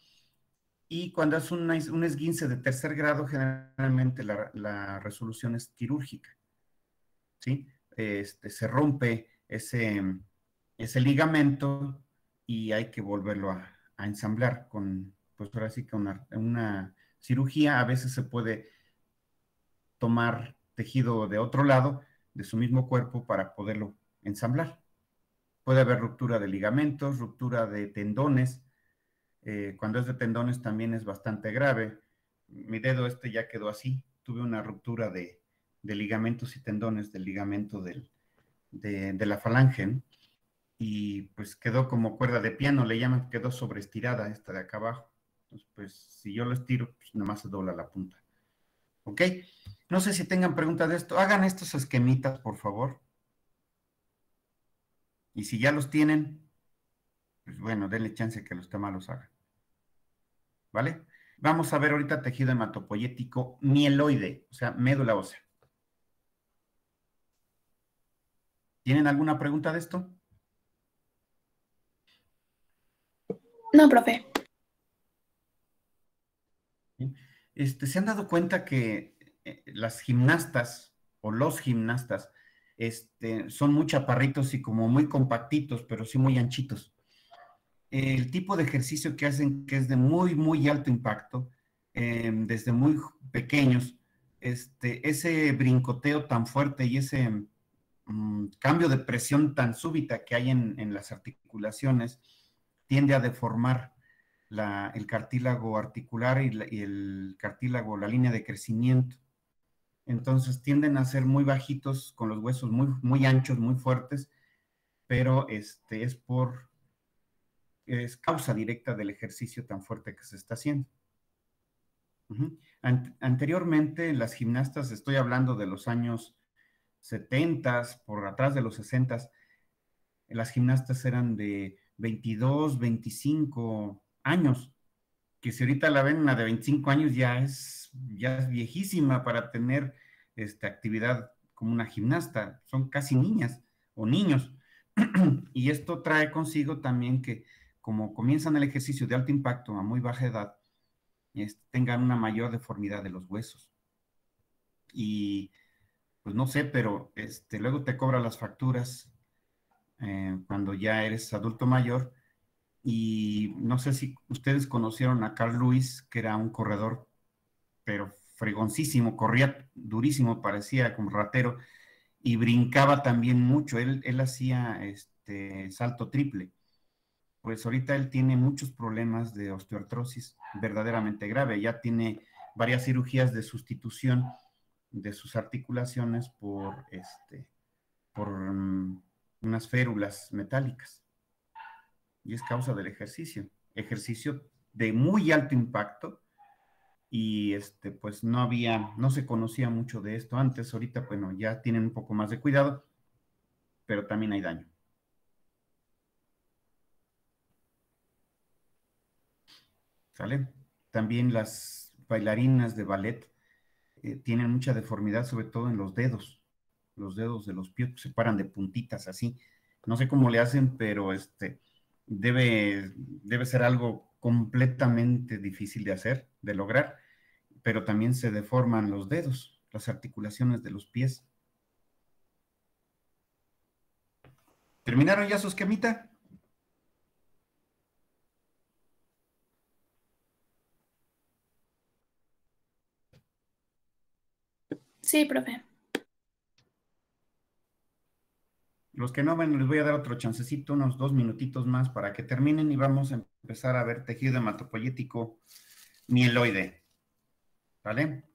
Y cuando es un esguince de tercer grado, generalmente la resolución es quirúrgica, ¿sí? Se rompe ese ligamento y hay que volverlo a ensamblar con, pues ahora sí que una cirugía. A veces se puede tomar tejido de otro lado, de su mismo cuerpo, para poderlo ensamblar. Puede haber ruptura de ligamentos, ruptura de tendones. Cuando es de tendones también es bastante grave. Mi dedo ya quedó así. Tuve una ruptura de ligamentos y tendones del ligamento de la falange, ¿no? Y pues quedó como cuerda de piano, le llaman, quedó sobreestirada esta de acá abajo. Entonces, pues si yo lo estiro, pues nada más se dobla la punta. ¿Ok? No sé si tengan preguntas de esto. Hagan estos esquemitas, por favor. Y si ya los tienen, pues bueno, denle chance que los demás los hagan. ¿Vale? Vamos a ver ahorita tejido hematopoyético mieloide, o sea, médula ósea. ¿Tienen alguna pregunta de esto? No, profe. ¿Se han dado cuenta que las gimnastas o los gimnastas son muy chaparritos y como muy compactitos, pero sí muy anchitos? El tipo de ejercicio que hacen, que es de muy, muy alto impacto, desde muy pequeños, ese brincoteo tan fuerte y ese cambio de presión tan súbita que hay en las articulaciones, tiende a deformar el cartílago articular y el cartílago, la línea de crecimiento. Entonces tienden a ser muy bajitos, con los huesos muy, muy anchos, muy fuertes, pero es causa directa del ejercicio tan fuerte que se está haciendo. Anteriormente, las gimnastas, estoy hablando de los años 70, por atrás de los 60, las gimnastas eran de 22, 25 años, que si ahorita la ven, una de 25 años ya es viejísima para tener actividad como una gimnasta. Son casi niñas o niños. Y esto trae consigo también que, como comienzan el ejercicio de alto impacto a muy baja edad, tengan una mayor deformidad de los huesos. Y pues no sé, pero luego te cobran las facturas cuando ya eres adulto mayor. Y no sé si ustedes conocieron a Carl Lewis, que era un corredor, pero fregoncísimo, corría durísimo, parecía como ratero, y brincaba también mucho. Él hacía salto triple. Pues ahorita él tiene muchos problemas de osteoartrosis verdaderamente grave. Ya tiene varias cirugías de sustitución de sus articulaciones por unas férulas metálicas. Y es causa del ejercicio de muy alto impacto. Y pues no se conocía mucho de esto antes. Ahorita, bueno, ya tienen un poco más de cuidado, pero también hay daño. ¿Sale? También las bailarinas de ballet tienen mucha deformidad, sobre todo en los dedos. Los dedos de los pies se paran de puntitas así. No sé cómo le hacen, pero debe ser algo completamente difícil de hacer, de lograr, pero también se deforman los dedos, las articulaciones de los pies. ¿Terminaron ya su esquemita? Sí, profe. Los que no ven, les voy a dar otro chancecito, unos 2 minutitos más para que terminen y vamos a empezar a ver tejido hematopoyético mieloide. ¿Vale?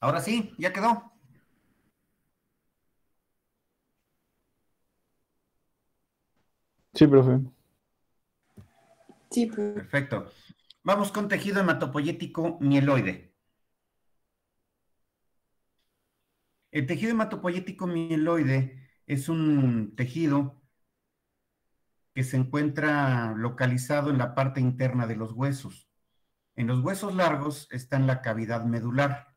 Ahora sí, ya quedó. Sí, profe. Sí, profe. Perfecto. Vamos con tejido hematopoyético mieloide. El tejido hematopoyético mieloide es un tejido que se encuentra localizado en la parte interna de los huesos. En los huesos largos está en la cavidad medular.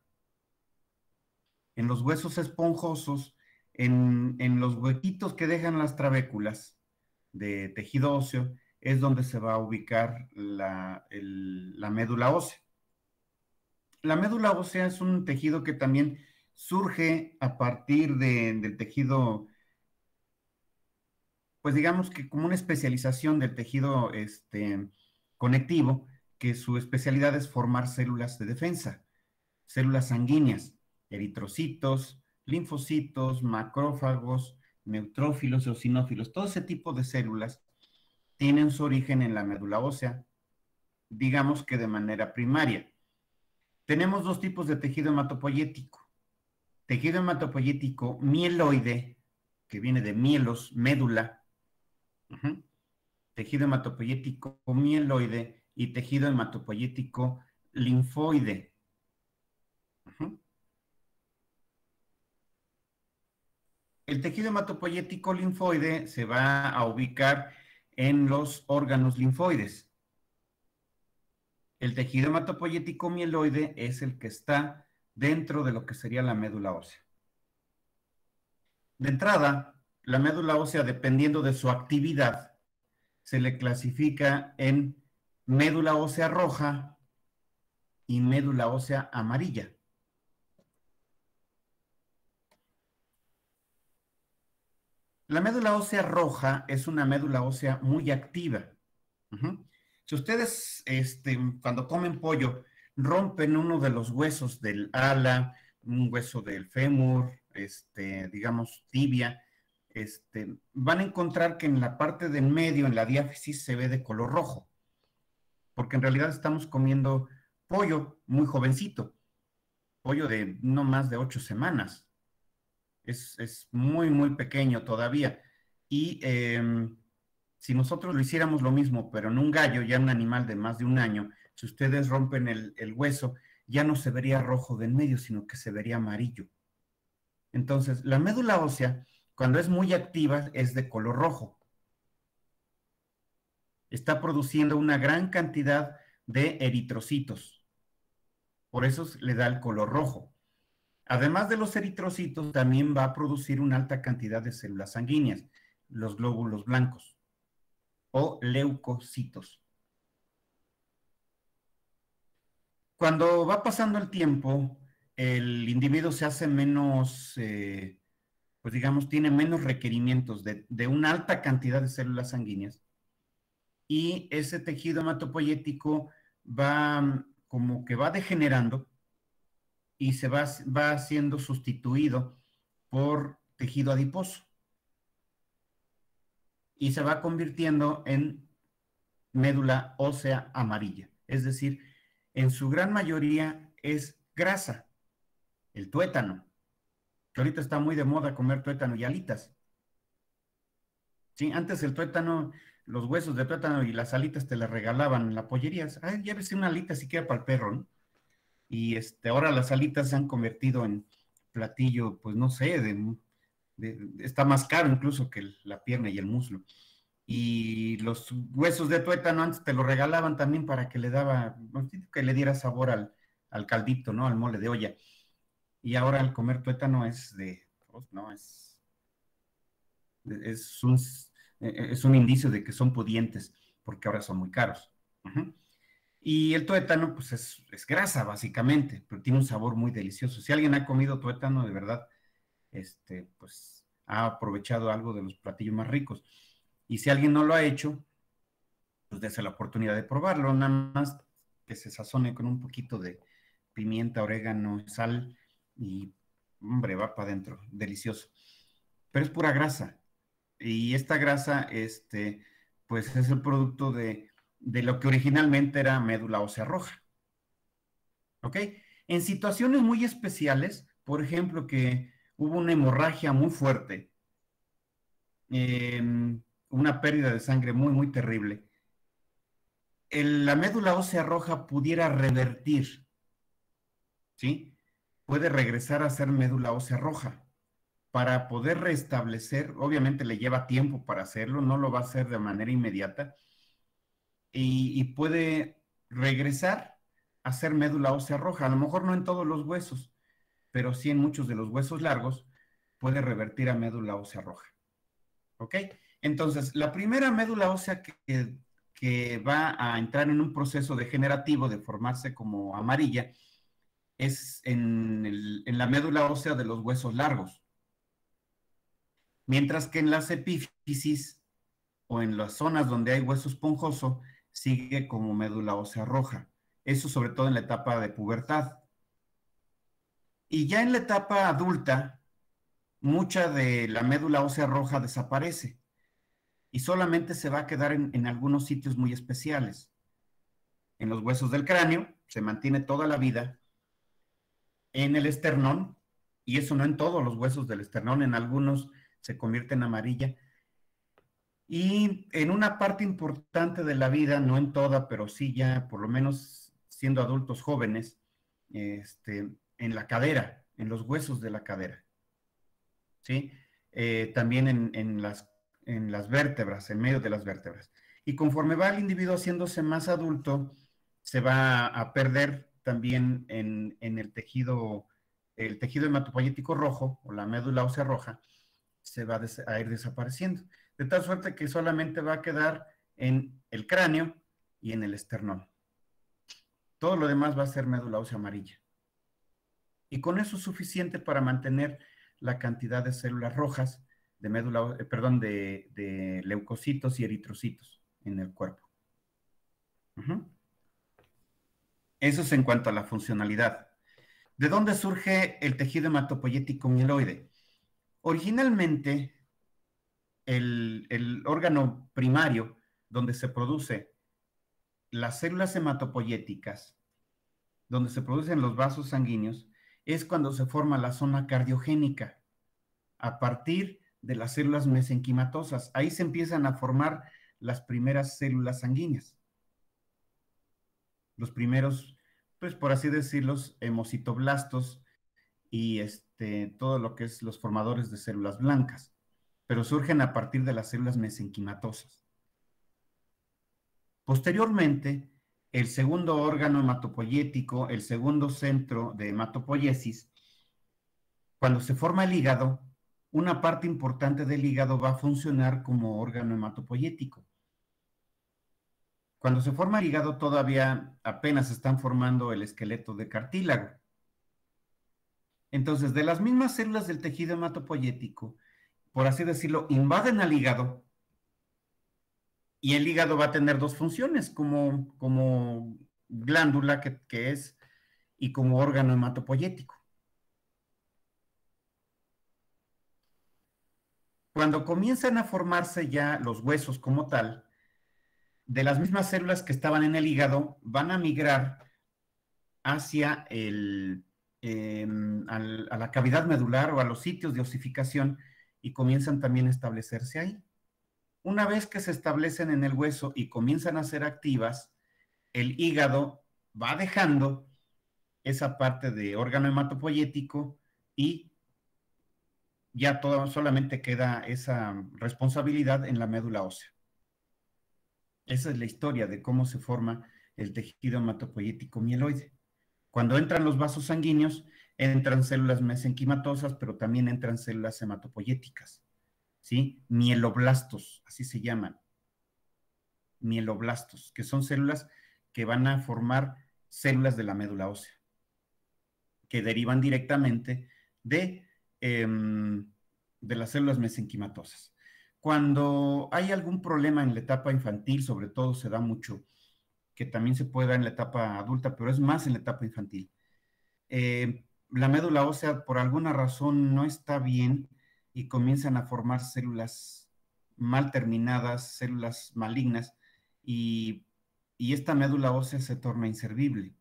En los huesos esponjosos, en los huequitos que dejan las trabéculas de tejido óseo, es donde se va a ubicar la médula ósea. La médula ósea es un tejido que también surge a partir del tejido, pues digamos que como una especialización del tejido conectivo, que su especialidad es formar células de defensa, células sanguíneas, eritrocitos, linfocitos, macrófagos, neutrófilos, eosinófilos, todo ese tipo de células tienen su origen en la médula ósea, digamos que de manera primaria. Tenemos dos tipos de tejido hematopoyético. Tejido hematopoyético mieloide, que viene de mielos, médula. Tejido hematopoyético mieloide y tejido hematopoyético linfoide. El tejido hematopoyético linfoide se va a ubicar en los órganos linfoides. El tejido hematopoyético mieloide es el que está dentro de lo que sería la médula ósea. De entrada, la médula ósea, dependiendo de su actividad, se le clasifica en médula ósea roja y médula ósea amarilla. La médula ósea roja es una médula ósea muy activa. Si ustedes, cuando comen pollo, rompen uno de los huesos del ala, un hueso del fémur, digamos, tibia, van a encontrar que en la parte del medio, en la diáfisis, se ve de color rojo, porque en realidad estamos comiendo pollo muy jovencito, pollo de no más de 8 semanas. Es muy, muy pequeño todavía. Y si nosotros lo hiciéramos lo mismo, pero en un gallo, ya un animal de más de un año, si ustedes rompen el hueso, ya no se vería rojo del medio, sino que se vería amarillo. Entonces, la médula ósea, cuando es muy activa, es de color rojo. Está produciendo una gran cantidad de eritrocitos. Por eso le da el color rojo. Además de los eritrocitos, también va a producir una alta cantidad de células sanguíneas, los glóbulos blancos o leucocitos. Cuando va pasando el tiempo, el individuo se hace menos, pues digamos, tiene menos requerimientos de una alta cantidad de células sanguíneas y ese tejido hematopoyético va como que va degenerando y se va siendo sustituido por tejido adiposo y se va convirtiendo en médula ósea amarilla. Es decir, en su gran mayoría es grasa, el tuétano, que ahorita está muy de moda comer tuétano y alitas. ¿Sí? Antes el tuétano, los huesos de tuétano y las alitas te las regalaban en la pollería. Ay, llévese una alita siquiera para el perro, ¿no? Y ahora las alitas se han convertido en platillo, pues no sé, está más caro incluso que la pierna y el muslo. Y los huesos de tuétano antes te lo regalaban también para que que le diera sabor al caldito, ¿no? Al mole de olla. Y ahora el comer tuétano pues, no, es un indicio de que son pudientes, porque ahora son muy caros. Y el tuétano, pues es grasa, básicamente, pero tiene un sabor muy delicioso. Si alguien ha comido tuétano, de verdad, pues ha aprovechado algo de los platillos más ricos. Y si alguien no lo ha hecho, pues dése la oportunidad de probarlo, nada más que se sazone con un poquito de pimienta, orégano, sal y, hombre, va para adentro, delicioso. Pero es pura grasa. Y esta grasa, pues es el producto de lo que originalmente era médula ósea roja. ¿Ok? En situaciones muy especiales, por ejemplo, que hubo una hemorragia muy fuerte, una pérdida de sangre muy, muy terrible, la médula ósea roja pudiera revertir, ¿sí? Puede regresar a ser médula ósea roja. Para poder restablecer, obviamente le lleva tiempo para hacerlo, no lo va a hacer de manera inmediata, y puede regresar a ser médula ósea roja. A lo mejor no en todos los huesos, pero sí en muchos de los huesos largos puede revertir a médula ósea roja. ¿Ok? Entonces, la primera médula ósea que va a entrar en un proceso degenerativo de formarse como amarilla es en la médula ósea de los huesos largos. Mientras que en las epífisis o en las zonas donde hay hueso esponjoso, sigue como médula ósea roja. Eso sobre todo en la etapa de pubertad. Y ya en la etapa adulta, mucha de la médula ósea roja desaparece y solamente se va a quedar en algunos sitios muy especiales. En los huesos del cráneo, se mantiene toda la vida. En el esternón, y eso no en todos los huesos del esternón, en algunos se convierte en amarilla. Y en una parte importante de la vida, no en toda, pero sí ya por lo menos siendo adultos jóvenes, en la cadera, en los huesos de la cadera. ¿Sí? También en las vértebras, en medio de las vértebras. Y conforme va el individuo haciéndose más adulto, se va a perder también en el tejido hematopoyético rojo, o la médula ósea roja, se va a ir desapareciendo. De tal suerte que solamente va a quedar en el cráneo y en el esternón. Todo lo demás va a ser médula ósea amarilla. Y con eso es suficiente para mantener la cantidad de células rojas, de leucocitos y eritrocitos en el cuerpo. Ujú. Eso es en cuanto a la funcionalidad. ¿De dónde surge el tejido hematopoyético mieloide? Originalmente, el órgano primario donde se produce las células hematopoyéticas, donde se producen los vasos sanguíneos, es cuando se forma la zona cardiogénica, a partir de las células mesenquimatosas. Ahí se empiezan a formar las primeras células sanguíneas. Los primeros, pues por así decirlo, hemocitoblastos y todo lo que es los formadores de células blancas, pero surgen a partir de las células mesenquimatosas. Posteriormente, el segundo órgano hematopoyético, el segundo centro de hematopoiesis, cuando se forma el hígado, una parte importante del hígado va a funcionar como órgano hematopoyético. Cuando se forma el hígado, todavía apenas están formando el esqueleto de cartílago. Entonces, de las mismas células del tejido hematopoyético, por así decirlo, invaden al hígado, y el hígado va a tener dos funciones, como glándula que es, y como órgano hematopoyético. Cuando comienzan a formarse ya los huesos como tal, de las mismas células que estaban en el hígado, van a migrar hacia a la cavidad medular o a los sitios de osificación y comienzan también a establecerse ahí. Una vez que se establecen en el hueso y comienzan a ser activas, el hígado va dejando esa parte de órgano hematopoyético y ya solamente queda esa responsabilidad en la médula ósea. Esa es la historia de cómo se forma el tejido hematopoyético mieloide. Cuando entran los vasos sanguíneos, entran células mesenquimatosas, pero también entran células hematopoyéticas, ¿sí? Mieloblastos, así se llaman. Mieloblastos, que son células que van a formar células de la médula ósea, que derivan directamente de las células mesenquimatosas. Cuando hay algún problema en la etapa infantil, sobre todo se da mucho, que también se puede dar en la etapa adulta, pero es más en la etapa infantil. La médula ósea por alguna razón no está bien y comienzan a formar células mal terminadas, células malignas, y esta médula ósea se torna inservible.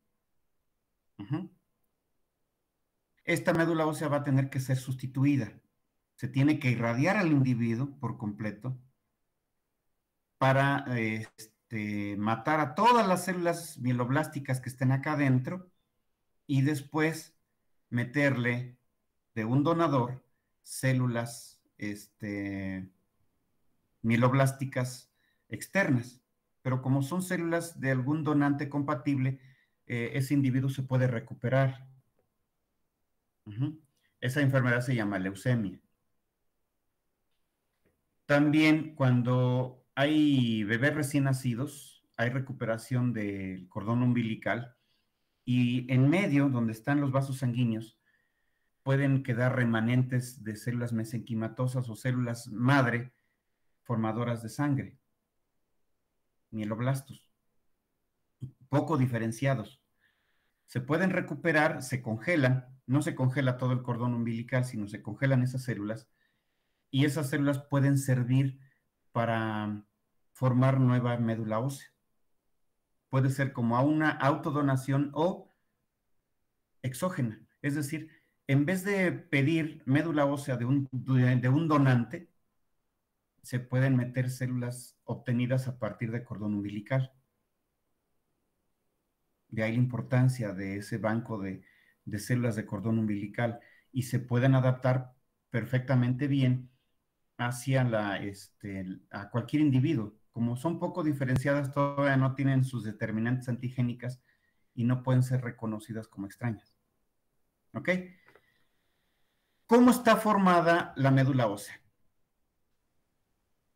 Esta médula ósea va a tener que ser sustituida. Se tiene que irradiar al individuo por completo para matar a todas las células mieloblásticas que estén acá adentro y después meterle de un donador células mieloblásticas externas. Pero como son células de algún donante compatible, ese individuo se puede recuperar. Esa enfermedad se llama leucemia. También cuando hay bebés recién nacidos, hay recuperación del cordón umbilical y en medio, donde están los vasos sanguíneos, pueden quedar remanentes de células mesenquimatosas o células madre formadoras de sangre, mieloblastos, poco diferenciados. Se pueden recuperar, se congelan, no se congela todo el cordón umbilical, sino se congelan esas células y esas células pueden servir para formar nueva médula ósea. Puede ser como a una autodonación o exógena. Es decir, en vez de pedir médula ósea de un donante, se pueden meter células obtenidas a partir de cordón umbilical. De ahí la importancia de ese banco de células de cordón umbilical y se pueden adaptar perfectamente bien hacia a cualquier individuo. Como son poco diferenciadas, todavía no tienen sus determinantes antigénicas y no pueden ser reconocidas como extrañas. ¿Ok? ¿Cómo está formada la médula ósea?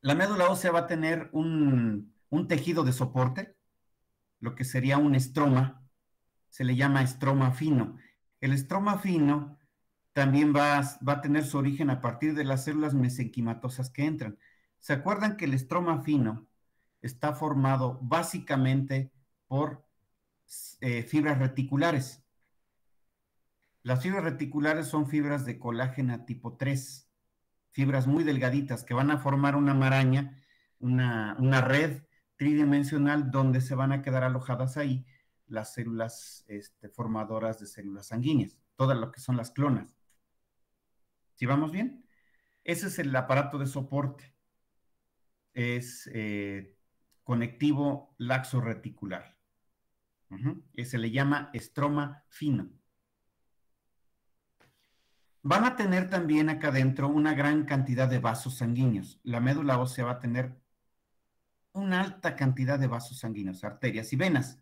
La médula ósea va a tener un tejido de soporte, lo que sería un estroma, se le llama estroma fino. El estroma fino también va a tener su origen a partir de las células mesenquimatosas que entran. ¿Se acuerdan que el estroma fino está formado básicamente por fibras reticulares. Las fibras reticulares son fibras de colágeno tipo 3, fibras muy delgaditas que van a formar una maraña, una red tridimensional donde se van a quedar alojadas ahí las células formadoras de células sanguíneas, todas lo que son las clonas. ¿Sí vamos bien? Ese es el aparato de soporte. Es conectivo laxo reticular. Se le llama estroma fino. Van a tener también acá adentro una gran cantidad de vasos sanguíneos. La médula ósea va a tener una alta cantidad de vasos sanguíneos, arterias y venas.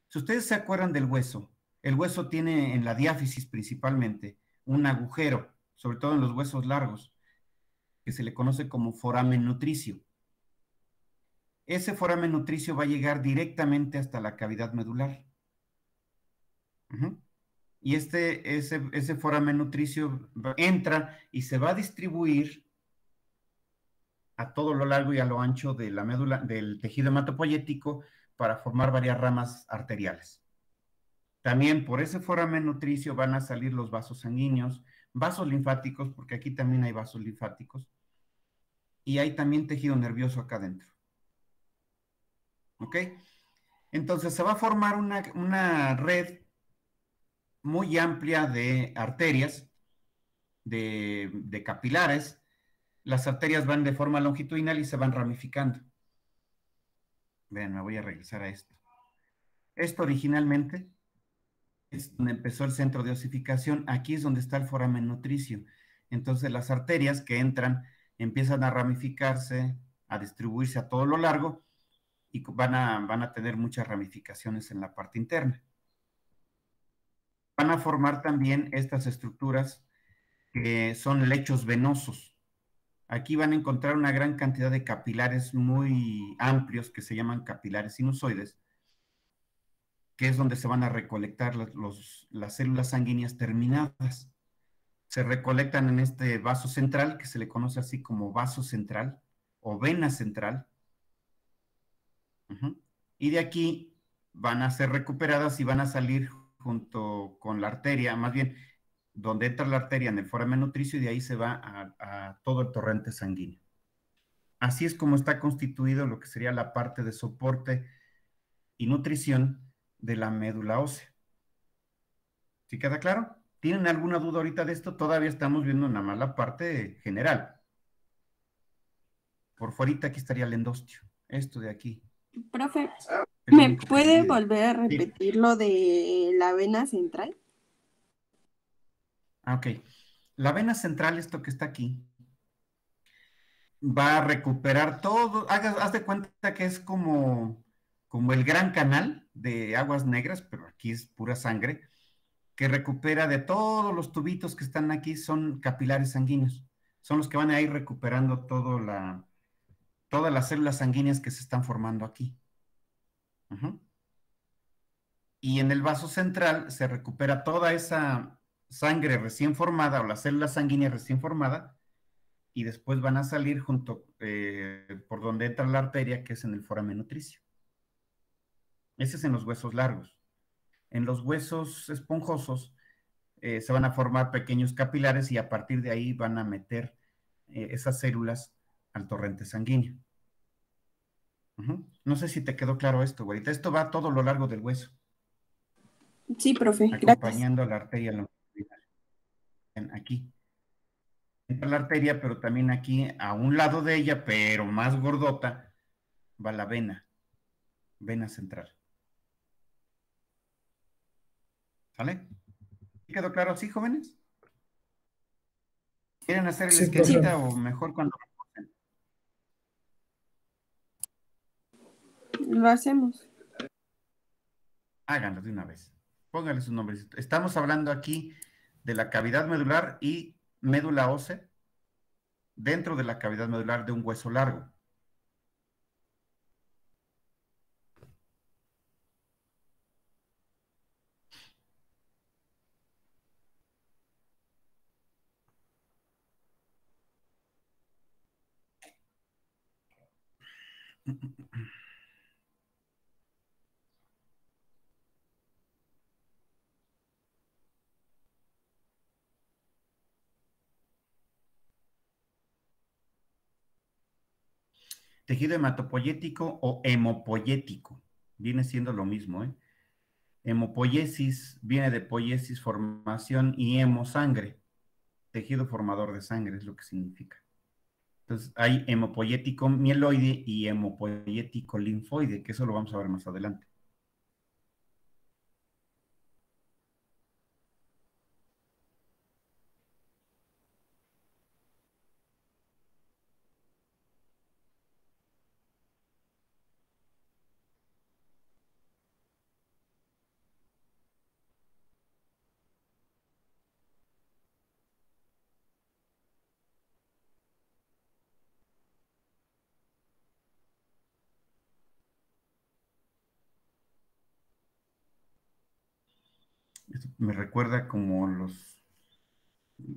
Si ustedes se acuerdan del hueso, el hueso tiene en la diáfisis principalmente un agujero, sobre todo en los huesos largos, que se le conoce como foramen nutricio. Ese foramen nutricio va a llegar directamente hasta la cavidad medular. Y ese foramen nutricio entra y se va a distribuir a todo lo largo y a lo ancho de la médula, del tejido hematopoyético, para formar varias ramas arteriales. También por ese foramen nutricio van a salir los vasos sanguíneos, vasos linfáticos, porque aquí también hay vasos linfáticos, y hay también tejido nervioso acá adentro. ¿Ok? Entonces se va a formar una red muy amplia de arterias, de capilares. Las arterias van de forma longitudinal y se van ramificando. Vean, me voy a regresar a esto. Esto originalmente es donde empezó el centro de osificación. Aquí es donde está el foramen nutricio. Entonces las arterias que entran empiezan a ramificarse, a distribuirse a todo lo largo y van a tener muchas ramificaciones en la parte interna. Van a formar también estas estructuras que son lechos venosos. Aquí van a encontrar una gran cantidad de capilares muy amplios que se llaman capilares sinusoides, que es donde se van a recolectar las células sanguíneas terminadas. Se recolectan en este vaso central, que se le conoce así como vaso central o vena central. Y de aquí van a ser recuperadas y van a salir junto con la arteria, más bien donde entra la arteria en el foramen nutricio, y de ahí se va a todo el torrente sanguíneo. Así es como está constituido lo que sería la parte de soporte y nutrición de la médula ósea. ¿Sí queda claro? ¿Tienen alguna duda ahorita de esto? Todavía estamos viendo nada más la parte general. Por fuera aquí estaría el endostio, esto de aquí. Profe, Es lo ¿me único que puede divide. volver a Sí. repetir lo de la vena central? Ok. La vena central, esto que está aquí, va a recuperar todo. Haz de cuenta que es como el gran canal de aguas negras, pero aquí es pura sangre, que recupera de todos los tubitos que están aquí, son capilares sanguíneos. Son los que van a ir recuperando todas las células sanguíneas que se están formando aquí. Y en el vaso central se recupera toda esa sangre recién formada o la célula sanguínea recién formada, y después van a salir junto por donde entra la arteria, que es en el foramen nutricio. Ese es en los huesos largos. En los huesos esponjosos se van a formar pequeños capilares y a partir de ahí van a meter esas células al torrente sanguíneo. No sé si te quedó claro esto, güerita. Esto va todo lo largo del hueso, Sí, profe, gracias. acompañando a la arteria longitudinal. Aquí entra la arteria, pero también aquí, a un lado de ella, pero más gordota, va la vena central. ¿Sale? ¿Quedó claro así, jóvenes? ¿Quieren hacer el Sí, esquemita profe. o mejor cuando Lo hacemos. háganlo de una vez? Pónganle sus nombres. Estamos hablando aquí de la cavidad medular y médula ósea dentro de la cavidad medular de un hueso largo. tejido hematopoyético o hemopoyético. Viene siendo lo mismo, ¿eh? Hemopoiesis viene de poiesis, formación, y hemosangre, tejido formador de sangre, es lo que significa. Entonces, hay hemopoyético mieloide y hemopoyético linfoide, que eso lo vamos a ver más adelante. Esto me recuerda como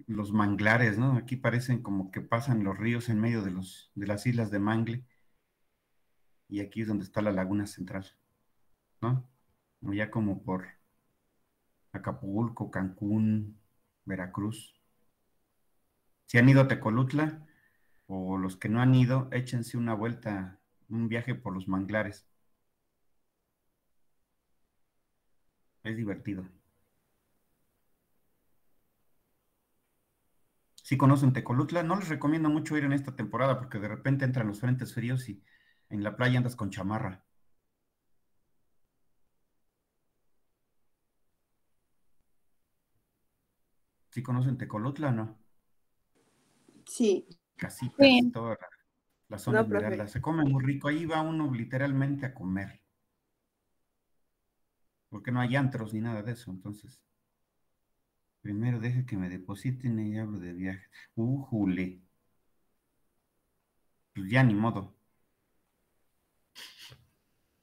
los manglares, ¿no? Aquí parecen como que pasan los ríos en medio de las islas de Mangle, y aquí es donde está la laguna central, ¿no? Ya como por Acapulco, Cancún, Veracruz. Si han ido a Tecolutla, o los que no han ido, échense una vuelta, un viaje por los manglares. Es divertido. Si conocen Tecolutla, no les recomiendo mucho ir en esta temporada porque de repente entran los frentes fríos y en la playa andas con chamarra. ¿Sí conocen Tecolutla o no? Sí. Casitas y Sí. toda la zona No, profe. esmeralda. Se come muy rico. Ahí va uno literalmente a comer. Porque no hay antros ni nada de eso. Entonces, primero deje que me depositen y hablo de viaje. Jule. Pues ya ni modo.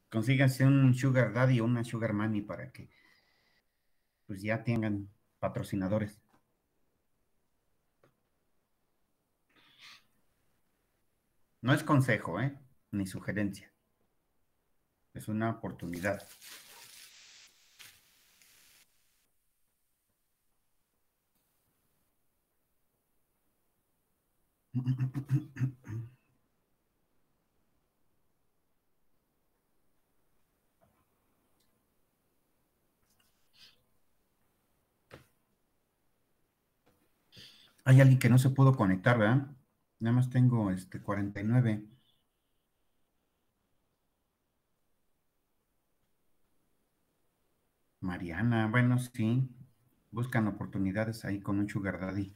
Consíganse un sugar daddy o una sugar mommy para que pues ya tengan patrocinadores. No es consejo, ¿eh? Ni sugerencia. Es una oportunidad. Hay alguien que no se pudo conectar, ¿verdad? Nada más tengo 49. Mariana, bueno, sí. Buscan oportunidades ahí con un sugar daddy.